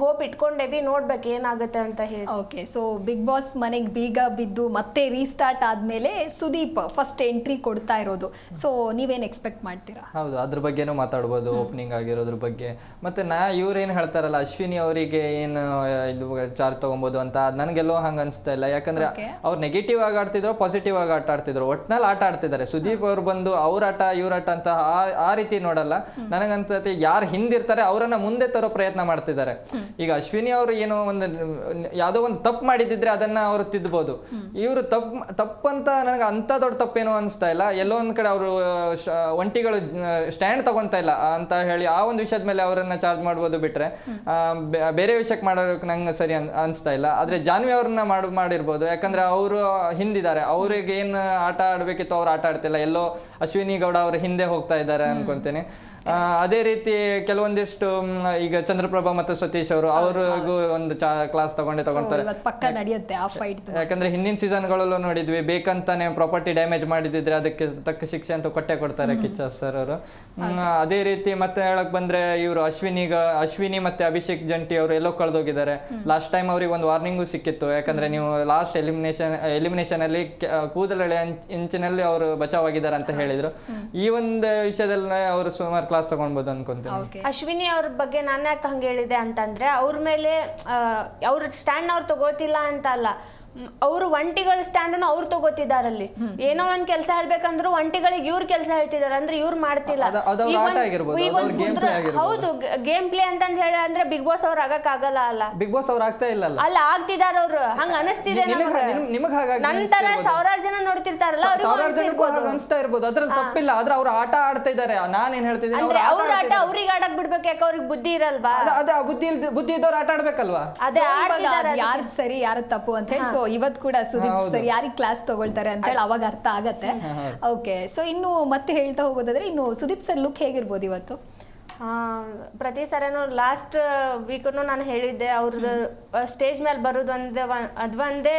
ಹೋಪ್ ಇಟ್ಕೊಂಡೇವಿ. ನೋಡ್ಬೇಕು ಏನಾಗುತ್ತೆ ಅಂತ ಹೇಳಿ. ಓಕೆ, ಸೊ ಬಿಗ್ ಬಾಸ್ ಮನೆಗೆ ಬೀಗ ಬಿದ್ದು ಮತ್ತೆ ರೀಸ್ಟಾರ್ಟ್ ಆದ್ಮೇಲೆ ಸುದೀಪ್ ಫಸ್ಟ್ ಎಂಟ್ರಿ ಕೊಡ್ತಾ ಇರೋದು. ಸೊ ನೀವೇನ್ ಎಕ್ಸ್ಪೆಕ್ಟ್ ಮಾಡ್ತೀರಾ? ಹೌದು, ಅದ್ರ ಬಗ್ಗೆನೂ ಮಾತಾಡ್ಬೋದು, ಓಪನಿಂಗ್ ಆಗಿರೋದ್ರ ಬಗ್ಗೆ. ಮತ್ತೆ ಇವ್ರೇನು ಹೇಳ್ತಾರಲ್ಲ, ಅಶ್ವಿನಿ ಅವರಿಗೆ ಏನು ಇದು ಚಾರ್ಜ್ ತಗೊಬೋದು ಅಂತ, ನನಗೆಲ್ಲೋ ಹಂಗೆ ಅನಿಸ್ತಾ ಇಲ್ಲ. ಯಾಕಂದ್ರೆ ಅವ್ರು ನೆಗೆಟಿವ್ ಆಗಿ ಆಡ್ತಿದ್ರು, ಪಾಸಿಟಿವ್ ಆಗಿ ಆಟ ಆಡ್ತಿದ್ರು, ಒಟ್ನಲ್ಲಿ ಆಟ ಆಡ್ತಿದ್ದಾರೆ. ಸುದೀಪ್ ಅವ್ರು ಬಂದು ಅವ್ರ ಆಟ ಇವ್ರ ಆಟ ಅಂತ ಆ ರೀತಿ ನೋಡಲ್ಲ. ನನಗನ್ಸುತ್ತೆ ಯಾರು ಹಿಂದಿರ್ತಾರೆ ಅವರನ್ನ ಮುಂದೆ ತರೋ ಪ್ರಯತ್ನ ಮಾಡ್ತಿದ್ದಾರೆ. ಈಗ ಅಶ್ವಿನಿ ಅವರು ಏನೋ ಒಂದು ಯಾವುದೋ ಒಂದು ತಪ್ಪು ಮಾಡಿದಿದ್ರೆ ಅದನ್ನ ಅವರು ತಿದ್ದಬಹುದು. ಇವರು ತಪ್ಪಂತ ನನಗೆ ಅಂತ ದೊಡ್ಡ ತಪ್ಪೇನೋ ಅನಿಸ್ತಾ ಇಲ್ಲ. ಎಲ್ಲೋ ಒಂದ್ ಕಡೆ ಅವರು ಒಂಟಿಗಳು ಸ್ಟ್ಯಾಂಡ್ ತಗೊಂತಾ ಇಲ್ಲ ಅಂತ ಹೇಳಿ ಆ ಒಂದು ವಿಷಯದ ಮೇಲೆ ಅವರನ್ನ ಚಾರ್ಜ್ ಮಾಡ್ಬೋದು. ಬಿಟ್ರೆ ಬೇರೆ ವಿಷಯಕ್ಕೆ ಮಾಡೋಕೆ ನಂಗೆ ಸರಿ ಅನಿಸ್ತಾ ಇಲ್ಲ. ಆದ್ರೆ ಜಾನ್ವಿ ಅವ್ರನ್ನ ಮಾಡಿರ್ಬೋದು, ಯಾಕಂದ್ರೆ ಅವರು ಹಿಂದಿದ್ದಾರೆ. ಅವ್ರಿಗೆ ಏನು ಆಟ ಆಡ್ಬೇಕಿತ್ತು ಅವ್ರು ಆಟ ಆಡ್ತಿಲ್ಲ. ಎಲ್ಲೋ ಅಶ್ವಿನಿ ಗೌಡ ಅವರು ಹಿಂದೆ ಹೋಗ್ತಾ ಇದ್ದಾರೆ ಅನ್ಕೊಂತೀನಿ. ಅದೇ ರೀತಿ ಕೆಲವೊಂದಿಷ್ಟು ಈಗ ಚಂದ್ರಪ್ರಭಾ ಮತ್ತು ಸತೀಶ್ ಅವರು ಅವ್ರಿಗೂ ಒಂದು ಕ್ಲಾಸ್ ತಗೊಂತಾರೆ. ಯಾಕಂದ್ರೆ ಹಿಂದಿನ ಸೀಸನ್ಗಳಲ್ಲೂ ನೋಡಿದ್ವಿ, ಬೇಕಂತಾನೆ ಪ್ರಾಪರ್ಟಿ ಡ್ಯಾಮೇಜ್ ಮಾಡಿದಿದ್ರೆ ಅದಕ್ಕೆ ತಕ್ಕ ಶಿಕ್ಷೆ ಅಂತ ಕೊಡ್ತಾರೆ ಕಿಚ್ಚ ಸರ್ ಅವರು. ಅದೇ ರೀತಿ ಮತ್ತೆ ಹೇಳಕ್ ಬಂದ್ರೆ ಇವರು ಅಶ್ವಿನಿ ಮತ್ತೆ ಅಭಿಷೇಕ್ ಜಂಟಿ ಅವರು ಎಲ್ಲೋ ಕಳೆದೋಗಿದ್ದಾರೆ. ಲಾಸ್ಟ್ ಟೈಮ್ ಅವ್ರಿಗೆ ಒಂದು ವಾರ್ನಿಂಗು ಸಿಕ್ಕಿತ್ತು. ಯಾಕಂದ್ರೆ ನೀವು ಲಾಸ್ಟ್ ಎಲಿಮಿನೇಷನ್ ಅಲ್ಲಿ ಕೂದಲೆಳೆ ಇಂಚಿನಲ್ಲಿ ಅವರು ಬಚಾವಾಗಿದ್ದಾರೆ ಅಂತ ಹೇಳಿದ್ರು. ಈ ಒಂದು ವಿಷಯದಲ್ಲಿ ಅವರು ಸುಮಾರು ಕ್ಲಾಸ್ ತಗೊಳ್ಬಹುದು ಅನ್ಕೊಂತೀನಿ. ಅಶ್ವಿನಿ ಅವ್ರ ಬಗ್ಗೆ ನಾನು ಯಾಕೆ ಹಂಗೆ ಹೇಳಿದೆ ಅಂತಂದ್ರೆ, ಅವ್ರ ಮೇಲೆ ಅವ್ರ ಸ್ಟ್ಯಾಂಡ್ ಅವ್ರು ತಗೋತಿಲ್ಲ ಅಂತ ಅಲ್ಲ, ಅವರು ಒಂಟಿಗಳ ಸ್ಟ್ಯಾಂಡ್ ಅವ್ರು ತಗೋತಿದಾರಲ್ಲಿ. ಏನೋ ಒಂದ್ ಕೆಲಸ ಹೇಳ್ಬೇಕಂದ್ರು ಒಂಟಿಗಳಿಗೆ ಇವ್ರ ಕೆಲಸ ಹೇಳ್ತಿದಾರೆ, ಅಂದ್ರೆ ಇವ್ರು ಮಾಡ್ತಿಲ್ಲ. ಹೌದು, ಗೇಮ್ ಪ್ಲೇ ಅಂತಂದ್ ಹೇಳಿ ಅಂದ್ರೆ ಬಿಗ್ ಬಾಸ್ ಅವ್ರು ಆಗಕ್ ಆಗಲ್ಲ ಅಲ್ಲ. ಬಿಗ್ ಬಾಸ್ ಅವ್ರು ಆಗ್ತಾ ಇಲ್ಲ ಅಲ್ಲ, ಆಗ್ತಿದಾರ ಅವ್ರು. ಹಂಗ ಅನಿಸ್ತಿದೆ ನಂತರ ಸಾವಿರಾರು ಜನ ನೋಡ್ತಿರ್ತಾರಲ್ಲ, ಅನಿಸ್ತಾ ಇರ್ಬೋದು, ಅದ್ರಲ್ಲಿ ತಪ್ಪಿಲ್ಲ. ಆದ್ರೆ ಅವ್ರು ಆಟ ಆಡ್ತಾ ಇದಾರೆ. ನಾನೇನ್ ಹೇಳ್ತಿದ್ದೀನಿ, ಅವ್ರ ಆಟ ಅವ್ರಿಗೆ ಆಡಕ್ ಬಿಡ್ಬೇಕು. ಯಾಕೆ ಅವ್ರಿಗೆ ಬುದ್ಧಿ ಇರಲ್ವಾ? ಅದೇ ಬುದ್ಧಿ ಇದ್ದವ್ರು ಆಟ ಆಡ್ಬೇಕಲ್ವಾ? ಅದೇ ಯಾರು ಸರಿ ಯಾರು ತಪ್ಪು ಅಂತ ಹೇಳಿ. ಸೊ ಇವತ್ತು ಕೂಡ ಸುದೀಪ್ ಸರ್ ಯಾರಿಗೆ ಕ್ಲಾಸ್ ತಗೊಳ್ತಾರೆ ಅಂತ ಹೇಳಿ ಅವಾಗ ಅರ್ಥ ಆಗತ್ತೆ. ಓಕೆ, ಸೊ ಇನ್ನು ಮತ್ತೆ ಹೇಳ್ತಾ ಹೋಗೋದಾದ್ರೆ ಇನ್ನು ಸುದೀಪ್ ಸರ್ ಲುಕ್ ಹೇಗಿರ್ಬೋದು ಇವತ್ತು? ಪ್ರತಿ ಸರಿನೂ ಲಾಸ್ಟ್ ವೀಕನ್ನು ನಾನು ಹೇಳಿದ್ದೆ, ಅವ್ರದ್ದು ಸ್ಟೇಜ್ ಮೇಲೆ ಬರೋದು ಅದೊಂದೇ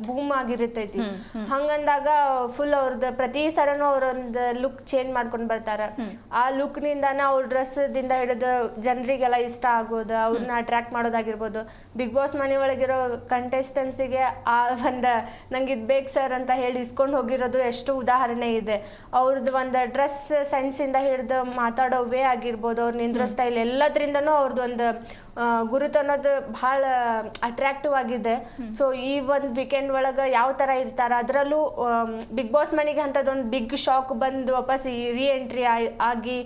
ಬೂಮ್ ಆಗಿರ್ತೈತಿ. ಹಂಗಂದಾಗ ಫುಲ್ ಅವ್ರದ್ದು ಪ್ರತಿ ಸರಿನೂ ಅವ್ರೊಂದು ಲುಕ್ ಚೇಂಜ್ ಮಾಡ್ಕೊಂಡು ಬರ್ತಾರೆ. ಆ ಲುಕ್ ನಿಂದಾನ ಅವ್ರ ಡ್ರೆಸ್ ದಿಂದ ಹಿಡಿದು ಜನರಿಗೆಲ್ಲ ಇಷ್ಟ ಆಗೋದು, ಅವ್ರನ್ನ ಅಟ್ರಾಕ್ಟ್ ಮಾಡೋದಾಗಿರ್ಬೋದು. ಬಿಗ್ ಬಾಸ್ ಮನೆ ಒಳಗಿರೋ ಕಂಟೆಸ್ಟೆನ್ಸಿಗೆ ಆ ಒಂದು ನಂಗೆ ಇದು ಬೇಕು ಸರ್ ಅಂತ ಹೇಳಿ ಇಸ್ಕೊಂಡು ಹೋಗಿರೋದು ಎಷ್ಟು ಉದಾಹರಣೆ ಇದೆ. ಅವ್ರದ್ದು ಒಂದು ಡ್ರೆಸ್ ಸೆನ್ಸ್ ಇಂದ ಹಿಡಿದು ಮಾತಾಡೋ ವೇ ಆಗಿರ್ಬೋದು, ಅವ್ರ ನಿಂದ್ರೋ ಸ್ಟೈಲ್, ಎಲ್ಲದ್ರಿಂದನೂ ಅವ್ರದ್ದು ಒಂದು ಗುರುತು ಅನ್ನೋದು ಭಾಳ ಅಟ್ರಾಕ್ಟಿವ್ ಆಗಿದೆ. ಸೊ ಈ ಒಂದು ವೀಕೆಂಡ್ ಒಳಗೆ ಯಾವ ಥರ ಇರ್ತಾರೆ, ಅದರಲ್ಲೂ ಬಿಗ್ ಬಾಸ್ ಮನೆಗೆ ಅಂಥದ್ದೊಂದು ಬಿಗ್ ಶಾಕ್ ಬಂದು ವಾಪಸ್ ರೀ ಎಂಟ್ರಿ ಆಗಿ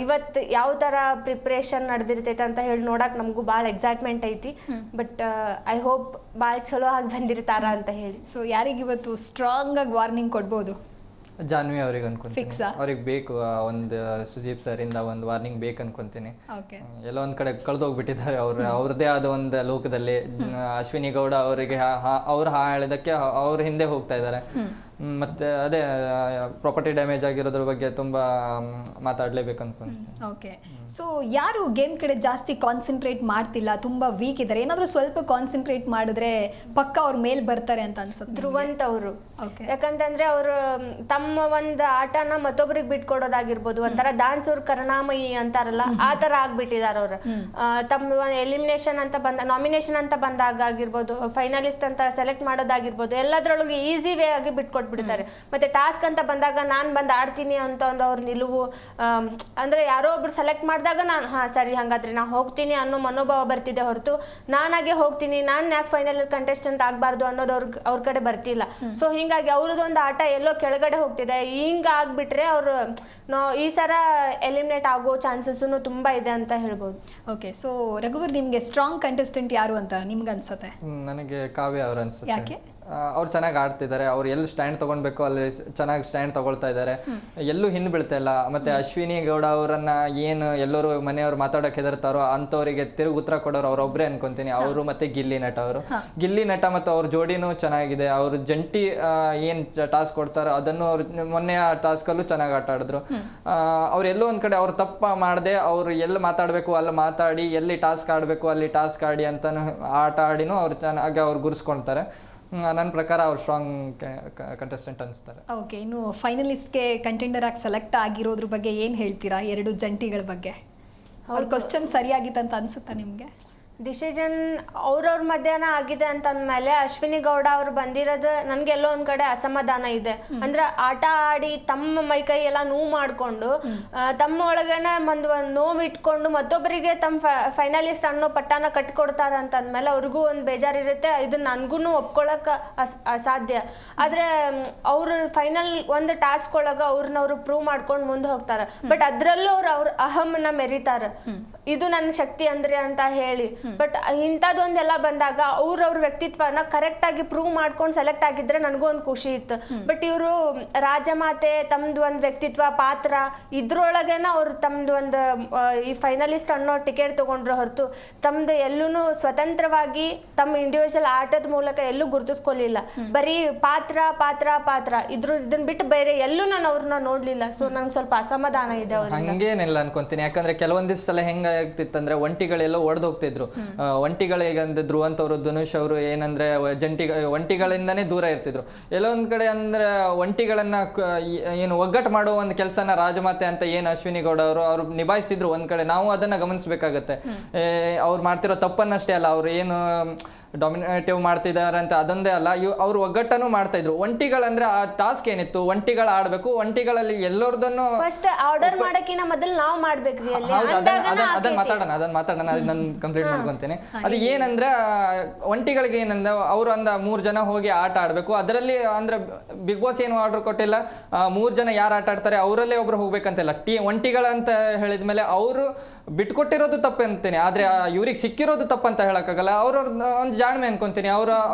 ಇವತ್ತು ಯಾವ ಥರ ಪ್ರಿಪ್ರೇಷನ್ ನಡೆದಿರ್ತೈತೆ ಅಂತ ಹೇಳಿ ನೋಡಕ್ಕೆ ನಮಗೂ ಭಾಳ ಎಕ್ಸೈಟ್ಮೆಂಟ್ ಐತಿ. ಬಟ್ ಐ ಹೋಪ್ ಭಾಳ ಚಲೋ ಆಗಿ ಬಂದಿರ್ತಾರ ಅಂತ ಹೇಳಿ. ಸೊ ಯಾರಿಗಿವತ್ತು ಸ್ಟ್ರಾಂಗ್ ಆಗಿ ವಾರ್ನಿಂಗ್ ಕೊಡ್ಬೋದು? ಜಾನ್ವಿ ಅವ್ರಿಗೆ ಅನ್ಕೊಂತೀನಿ. ಅವ್ರಿಗೆ ಬೇಕು ಒಂದು ಸುದೀಪ್ ಸರ್ ಇಂದ ಒಂದು ವಾರ್ನಿಂಗ್ ಬೇಕು ಅನ್ಕೊಂತೀನಿ. ಎಲ್ಲೋ ಒಂದ್ ಕಡೆ ಕಳೆದೋಗ್ಬಿಟ್ಟಿದ್ದಾರೆ ಅವ್ರು ಅವ್ರದೇ ಆದ ಒಂದು ಲೋಕದಲ್ಲಿ. ಅಶ್ವಿನಿ ಗೌಡ ಅವರಿಗೆ ಅವ್ರು ಹೇಳಿದಕ್ಕೆ ಅವ್ರ ಹಿಂದೆ ಹೋಗ್ತಾ ಇದ್ದಾರೆ. ಮತ್ತೆ ಅದೇ ಪ್ರಾಪರ್ಟಿ ಡ್ಯಾಮೇಜ್ ಆಗಿರೋದ್ರ ಬಗ್ಗೆ ತುಂಬಾ ಮಾತಾಡ್ಲೇಬೇಕು ಅನ್ಕೊಂತೀನಿ. ಓಕೆ, ಸೊ ಯಾರು ಗೇಮ್ ಕಡೆ ಜಾಸ್ತಿ ಕಾನ್ಸಂಟ್ರೇಟ್ ಮಾಡ್ತಿಲ್ಲ, ತುಂಬಾ ವೀಕ್ ಇದ್ದಾರೆ, ಏನಾದ್ರು ಸ್ವಲ್ಪ ಕಾನ್ಸಂಟ್ರೇಟ್ ಮಾಡಿದ್ರೆ ಪಕ್ಕ ಅವ್ರ ಮೇಲ್ ಬರ್ತಾರೆ ಅಂತ ಅನ್ಸುತ್ತೆ? ಧ್ರುವಂತ್ ಅವರು. ಯಾಕಂತಂದ್ರೆ ಅವರು ತಮ್ಮ ಒಂದು ಆಟನ ಮತ್ತೊಬ್ರಿಗೆ ಬಿಟ್ಕೊಡೋದಾಗಿರ್ಬೋದು, ಒಂಥರ ದಾನ್ಸೂರ್ ಕರುಣಾಮಯಿ ಅಂತಾರಲ್ಲ, ಆ ತರ ಆಗ್ಬಿಟ್ಟಿದ್ದಾರೆ ಅವ್ರು. ತಮ್ಮ ಎಲಿಮಿನೇಷನ್ ಅಂತ ನಾಮಿನೇಷನ್ ಅಂತ ಬಂದಾಗ ಆಗಿರ್ಬೋದು, ಫೈನಲಿಸ್ಟ್ ಅಂತ ಸೆಲೆಕ್ಟ್ ಮಾಡೋದಾಗಿರ್ಬೋದು, ಎಲ್ಲದ್ರೊಳಗೆ ಈಸಿ ವೇ ಆಗಿ ಬಿಟ್ಕೊಟ್ಟು ಕೊಟ್ಬಿಡ್ತಾರೆ. ಮತ್ತೆ ಟಾಸ್ಕ್ ಅಂತ ಬಂದಾಗ ನಾನು ಬಂದು ಆಡ್ತೀನಿ ಅಂತ ಒಂದು ಅವ್ರ ನಿಲುವು, ಅಂದ್ರೆ ಯಾರೋ ಒಬ್ರು ಸೆಲೆಕ್ಟ್ ಮಾಡಿದಾಗ ನಾನು ಸರಿ ಹಂಗಾದ್ರೆ ನಾ ಹೋಗ್ತೀನಿ ಅನ್ನೋ ಮನೋಭಾವ ಬರ್ತಿದೆ ಹೊರತು ನಾನಾಗೆ ಹೋಗ್ತೀನಿ, ನಾನು ಯಾಕೆ ಫೈನಲ್ ಕಂಟೆಸ್ಟೆಂಟ್ ಆಗಬಾರ್ದು ಅನ್ನೋದು ಅವ್ರ ಕಡೆ ಬರ್ತಿಲ್ಲ. ಸೊ ಹಿಂಗಾಗಿ ಅವ್ರದ್ದೊಂದು ಆಟ ಎಲ್ಲೋ ಕೆಳಗಡೆ ಹೋಗ್ತಿದೆ. ಹಿಂಗ ಆಗ್ಬಿಟ್ರೆ ಅವರು ಈ ಸಲ ಎಲಿಮಿನೇಟ್ ಆಗೋ ಚಾನ್ಸಸ್ ತುಂಬಾ ಇದೆ ಅಂತ ಹೇಳ್ಬೋದು. ಓಕೆ, ಸೊ ರಘುವರ್, ನಿಮ್ಗೆ ಸ್ಟ್ರಾಂಗ್ ಕಂಟೆಸ್ಟೆಂಟ್ ಯಾರು ಅಂತ ನಿಮ್ಗೆ ಅನ್ಸುತ್ತೆ? ನನಗೆ ಕಾವ್ಯ ಅವ್ರು ಅನ್ಸುತ್ತೆ. ಯಾಕೆ? ಅವ್ರು ಚೆನ್ನಾಗಿ ಆಡ್ತಿದ್ದಾರೆ, ಅವ್ರು ಎಲ್ಲಿ ಸ್ಟ್ಯಾಂಡ್ ತಗೊಳ್ಬೇಕು ಅಲ್ಲಿ ಚೆನ್ನಾಗಿ ಸ್ಟ್ಯಾಂಡ್ ತಗೊಳ್ತಾ ಇದ್ದಾರೆ, ಎಲ್ಲೂ ಹಿಂದೆ ಬೀಳ್ತಾ ಇಲ್ಲ. ಮತ್ತೆ ಅಶ್ವಿನಿ ಗೌಡ ಅವರನ್ನ ಏನು ಎಲ್ಲರೂ ಮನೆಯವ್ರು ಮಾತಾಡೋಕೆ ಹೆದರ್ತಾರೋ ಅಂಥವರಿಗೆ ತಿರುಗಿ ಉತ್ತರ ಕೊಡೋರು ಅವರೊಬ್ಬರೇ ಅನ್ಕೊಂತೀನಿ. ಅವರು ಮತ್ತೆ ಗಿಲ್ಲಿ ನಟ ಅವರು, ಗಿಲ್ಲಿ ನಟ ಮತ್ತು ಅವ್ರ ಜೋಡಿನೂ ಚೆನ್ನಾಗಿದೆ. ಅವರು ಜಂಟಿ ಏನು ಟಾಸ್ಕ್ ಕೊಡ್ತಾರೋ ಅದನ್ನು ಅವ್ರು ಮೊನ್ನೆ ಆ ಟಾಸ್ಕಲ್ಲೂ ಚೆನ್ನಾಗಿ ಆಟ ಆಡಿದ್ರು. ಅವ್ರು ಎಲ್ಲೋ ಒಂದು ಕಡೆ ಅವ್ರು ತಪ್ಪ ಮಾಡದೆ ಅವ್ರು ಎಲ್ಲಿ ಮಾತಾಡಬೇಕು ಅಲ್ಲಿ ಮಾತಾಡಿ, ಎಲ್ಲಿ ಟಾಸ್ಕ್ ಆಡಬೇಕು ಅಲ್ಲಿ ಟಾಸ್ಕ್ ಆಡಿ ಅಂತಾನು ಆಟ ಆಡಿನೂ ಅವ್ರು ಚೆನ್ನಾಗಿ ಅವ್ರು ಗುರ್ಸ್ಕೊಳ್ತಾರೆ. ನನ್ನ ಪ್ರಕಾರ ಅವ್ರು ಸ್ಟ್ರಾಂಗ್ ಕಂಟೆಸ್ಟೆಂಟ್ ಅನಿಸ್ತಾರೆ. ಓಕೆ, ಇನ್ನು ಫೈನಲಿಸ್ಟ್ಗೆ ಕಂಟೆಂಡರ್ ಆಗಿ ಸೆಲೆಕ್ಟ್ ಆಗಿರೋದ್ರ ಬಗ್ಗೆ ಏನು ಹೇಳ್ತೀರಾ? ಎರಡು ಜಂಟಿಗಳ ಬಗ್ಗೆ ಅವ್ರ ಕ್ವಶನ್ ಸರಿಯಾಗಿತ್ತಂತ ಅನ್ಸುತ್ತಾ ನಿಮಗೆ? ಡಿಸಿಷನ್ ಅವ್ರವ್ರ ಮಧ್ಯಾಹ್ನ ಆಗಿದೆ ಅಂತ ಅಂದಮೇಲೆ ಅಶ್ವಿನಿ ಗೌಡ ಅವ್ರು ಬಂದಿರೋದು ನನಗೆ ಎಲ್ಲೋ ಒಂದ್ ಕಡೆ ಅಸಮಾಧಾನ ಇದೆ. ಅಂದ್ರೆ ಆಟ ಆಡಿ ತಮ್ಮ ಮೈಕೈ ಎಲ್ಲ ನೋವು ಮಾಡಿಕೊಂಡು ತಮ್ಮ ಒಳಗನೆ ಒಂದು ನೋವು ಇಟ್ಕೊಂಡು ಮತ್ತೊಬ್ಬರಿಗೆ ತಮ್ಮ ಫೈನಲಿಸ್ಟ್ ಅನ್ನೋ ಪಟ್ಟಾನ ಕಟ್ಕೊಡ್ತಾರ ಅಂತ ಅಂದಮೇಲೆ ಅವ್ರಿಗೂ ಒಂದು ಬೇಜಾರಿರುತ್ತೆ. ಇದು ನನಗೂ ಒಪ್ಕೊಳಕ್ ಅಸಾಧ್ಯ. ಆದ್ರೆ ಅವ್ರು ಫೈನಲ್ ಒಂದು ಟಾಸ್ಕ್ ಒಳಗ ಅವ್ರನ್ನವ್ರು ಪ್ರೂವ್ ಮಾಡ್ಕೊಂಡು ಮುಂದೆ ಹೋಗ್ತಾರ. ಬಟ್ ಅದ್ರಲ್ಲೂ ಅವ್ರ ಅಹಂನ ಮೆರಿತಾರ, ಇದು ನನ್ನ ಶಕ್ತಿ ಅಂದ್ರೆ ಅಂತ ಹೇಳಿ. ಬಟ್ ಇಂಥದ್ದೊಂದೆಲ್ಲ ಬಂದಾಗ ಅವ್ರ ವ್ಯಕ್ತಿತ್ವನ ಕರೆಕ್ಟ್ ಆಗಿ ಪ್ರೂವ್ ಮಾಡ್ಕೊಂಡು ಸೆಲೆಕ್ಟ್ ಆಗಿದ್ರೆ ನನಗೂ ಒಂದು ಖುಷಿ ಇತ್ತು. ಬಟ್ ಇವರು ರಾಜಮಾತೆ ತಮ್ದು ಒಂದು ವ್ಯಕ್ತಿತ್ವ ಪಾತ್ರ ಇದ್ರೊಳಗೇನ ಅವ್ರು ತಮ್ದು ಒಂದು ಈ ಫೈನಲಿಸ್ಟ್ ಅನ್ನೋ ಟಿಕೆಟ್ ತಗೊಂಡ್ರು ಹೊರತು ತಮ್ದು ಎಲ್ಲೂ ಸ್ವತಂತ್ರವಾಗಿ ತಮ್ಮ ಇಂಡಿವಿಜುವಲ್ ಆಟದ ಮೂಲಕ ಎಲ್ಲೂ ಗುರುತಿಸ್ಕೊಲಿಲ್ಲ. ಬರೀ ಪಾತ್ರ ಪಾತ್ರ ಪಾತ್ರ ಇದನ್ನ ಬಿಟ್ಟು ಬೇರೆ ಎಲ್ಲೂ ನಾನು ಅವ್ರನ್ನ ನೋಡ್ಲಿಲ್ಲ. ಸೊ ನಂಗೆ ಸ್ವಲ್ಪ ಅಸಮಾಧಾನ ಇದೆ. ಅವ್ರ ಹಂಗೇನಿಲ್ಲ ಅನ್ಕೊಂತೀನಿ. ಯಾಕಂದ್ರೆ ಕೆಲವೊಂದಿಷ್ಟು ಸಲ ಹೆಂಗಾಗ್ತಿತ್ತಂದ್ರೆ ಒಂಟಿಗಳೆಲ್ಲ ಒಡೆದು ಹೋಗ್ತಿದ್ರು. ಒಂಟಿಗಳಿಗೆ ಧ್ರುವಂತವ್ರು, ಧನುಷ್ ಅವರು ಏನಂದ್ರೆ ಒಂಟಿಗಳಿಂದಾನೇ ದೂರ ಇರ್ತಿದ್ರು. ಎಲ್ಲೊಂದ್ ಕಡೆ ಅಂದ್ರೆ ಒಂಟಿಗಳನ್ನ ಏನು ಒಗ್ಗಟ್ಟು ಮಾಡೋ ಒಂದು ಕೆಲಸನ ರಾಜಮಾತೆ ಅಂತ ಏನು ಅಶ್ವಿನಿ ಗೌಡ ಅವ್ರು ನಿಭಾಯಿಸ್ತಿದ್ರು. ಒಂದ್ ಕಡೆ ನಾವು ಅದನ್ನ ಗಮನಿಸಬೇಕಾಗತ್ತೆ. ಅವ್ರು ಮಾಡ್ತಿರೋ ತಪ್ಪನ್ನಷ್ಟೇ ಅಲ್ಲ, ಅವ್ರು ಏನು ಡಾಮಿನೇಟಿವ್ ಮಾಡ್ತಿದ್ದಾರೆ ಅಂತ ಅದೊಂದೇ ಅಲ್ಲ, ಅವ್ರು ಒಗ್ಗಟ್ಟನ್ನು ಮಾಡ್ತಾ ಇದ್ರು. ಒಂಟಿಗಳಂದ್ರೆ ಆ ಟಾಸ್ಕ್ ಏನಿತ್ತು, ಒಂಟಿಗಳು ಆಡ್ಬೇಕು, ಒಂಟಿಗಳಲ್ಲಿ ಎಲ್ಲರದನ್ನು ಫಸ್ಟ್ ಆರ್ಡರ್ ಮಾಡಕ್ಕಿನ ಮೊದಲು ನಾವು ಮಾಡ್ಬೇಕ್ರಿ. ಅದನ್ನ ಮಾತಾಡೋಣ ನಾನು ಕಂಪ್ಲೀಟ್ ಮಾಡ್ಕೊಂತೇನೆ. ಅದು ಏನಂದ್ರೆ ಒಂಟಿಗಳಿಗೆ ಏನಂದ್ರೆ ಅವ್ರು ಅಂದ 3 ಜನ ಹೋಗಿ ಆಟ ಆಡ್ಬೇಕು. ಅದರಲ್ಲಿ ಅಂದ್ರೆ ಬಿಗ್ ಬಾಸ್ ಏನು ಆರ್ಡರ್ ಕೊಟ್ಟಿಲ್ಲ, 3 ಜನ ಯಾರು ಆಟ ಆಡ್ತಾರೆ ಅವರಲ್ಲೇ ಒಬ್ರು ಹೋಗ್ಬೇಕಂತಿಲ್ಲ. ಒಂಟಿಗಳಂತ ಹೇಳಿದ್ಮೇಲೆ ಅವರು ಬಿಟ್ಕೊಟ್ಟಿರೋದು ತಪ್ಪು ಅಂತೀನಿ, ಆದ್ರೆ ಇವ್ರಿಗೆ ಸಿಕ್ಕಿರೋದು ತಪ್ಪಂತ ಹೇಳಕ್ಕಾಗಲ್ಲ. ಒಂದು ಜಾಣ್ಮೆ ಅನ್ಕೊಂತೀನಿ.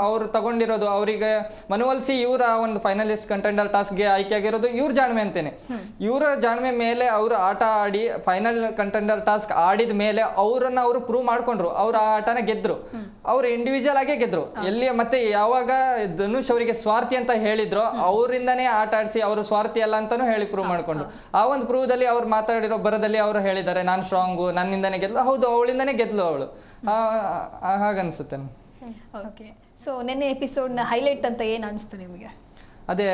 ಅವ್ರು ತಗೊಂಡಿರೋದು ಅವರಿಗೆ ಮನವೊಲಿಸಿ ಇವರ ಒಂದು ಫೈನಲಿಸ್ಟ್ ಕಂಟೆಂಡರ್ ಟಾಸ್ಕ್ಗೆ ಆಯ್ಕೆ ಆಗಿರೋದು ಇವ್ರ ಜಾಣ್ಮೆ ಅಂತೇನೆ. ಇವರ ಜಾಣ್ಮೆ ಮೇಲೆ ಅವರು ಆಟ ಆಡಿ ಫೈನಲ್ ಕಂಟೆಂಡರ್ ಟಾಸ್ಕ್ ಆಡಿದ ಮೇಲೆ ಅವರನ್ನ ಅವರು ಪ್ರೂವ್ ಮಾಡ್ಕೊಂಡ್ರು. ಅವ್ರ ಆ ಆಟನ ಗೆದ್ರು, ಅವ್ರು ಇಂಡಿವಿಜುವಲ್ ಆಗೇ ಗೆದ್ರು. ಎಲ್ಲಿ ಮತ್ತೆ ಯಾವಾಗ ಧನುಷ್ ಅವರಿಗೆ ಸ್ವಾರ್ಥಿ ಅಂತ ಹೇಳಿದ್ರು ಅವರಿಂದಾನೇ ಆಟ ಆಡಿಸಿ ಅವರು ಸ್ವಾರ್ಥಿ ಅಲ್ಲ ಅಂತಾನು ಹೇಳಿ ಪ್ರೂವ್ ಮಾಡ್ಕೊಂಡ್ರು. ಆ ಒಂದು ಪ್ರೂವ್ ದಲ್ಲಿ ಅವ್ರು ಮಾತಾಡಿರೋ ಬರದಲ್ಲಿ ಅವರು ಹೇಳಿದ್ದಾರೆ ನಾನು ಸ್ಟ್ರಾಂಗು, ನನ್ನಿಂದಾನೇ ಗೆದ್ಲು. ಹೌದು, ಅವಳಿಂದಾನೇ ಗೆದ್ಲು ಅವಳು. ಹಾಗನ್ಸುತ್ತೆ. ಓಕೆ, ಸೊ ನೆನ್ನೆ ಎಪಿಸೋಡ್ನ ಹೈಲೈಟ್ ಅಂತ ಏನು ಅನಿಸ್ತು ನಿಮಗೆ? ಅದೇ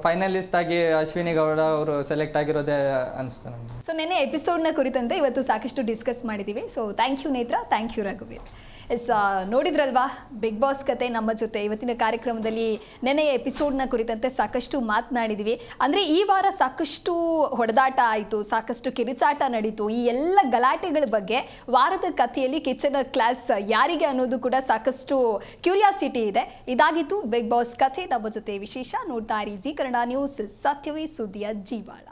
ಫೈನಲಿಸ್ಟ್ ಆಗಿ ಅಶ್ವಿನಿ ಗೌಡ ಅವರು ಸೆಲೆಕ್ಟ್ ಆಗಿರೋದೇ ಅನಿಸ್ತು ನನಗೆ. ಸೊ ನೆನ್ನೆ ಎಪಿಸೋಡ್ನ ಕುರಿತಂತೆ ಇವತ್ತು ಸಾಕಷ್ಟು ಡಿಸ್ಕಸ್ ಮಾಡಿದ್ದೀವಿ. So thank you Netra, thank you ರಘುವೀರ್. ನೋಡಿದ್ರಲ್ವಾ ಬಿಗ್ ಬಾಸ್ ಕತೆ ನಮ್ಮ ಜೊತೆ. ಇವತ್ತಿನ ಕಾರ್ಯಕ್ರಮದಲ್ಲಿ ನೆನೆಯ ಎಪಿಸೋಡ್ನ ಕುರಿತಂತೆ ಸಾಕಷ್ಟು ಮಾತನಾಡಿದ್ವಿ. ಅಂದರೆ ಈ ವಾರ ಸಾಕಷ್ಟು ಹೊಡೆದಾಟ ಆಯಿತು, ಸಾಕಷ್ಟು ಕಿರುಚಾಟ ನಡೀತು. ಈ ಎಲ್ಲ ಗಲಾಟೆಗಳ ಬಗ್ಗೆ ವಾರದ ಕಥೆಯಲ್ಲಿ ಕಿಚನ್ ಕ್ಲಾಸ್ ಯಾರಿಗೆ ಅನ್ನೋದು ಕೂಡ ಸಾಕಷ್ಟು ಕ್ಯೂರಿಯಾಸಿಟಿ ಇದೆ. ಇದಾಗಿತ್ತು ಬಿಗ್ ಬಾಸ್ ಕಥೆ ನಮ್ಮ ಜೊತೆ ವಿಶೇಷ. ನೋಡ್ತಾ ಇರಿ ಜೀ ಕನ್ನಡ ನ್ಯೂಸ್, ಸತ್ಯವೇ ಸುದ್ದಿಯ ಜೀವಾಳ.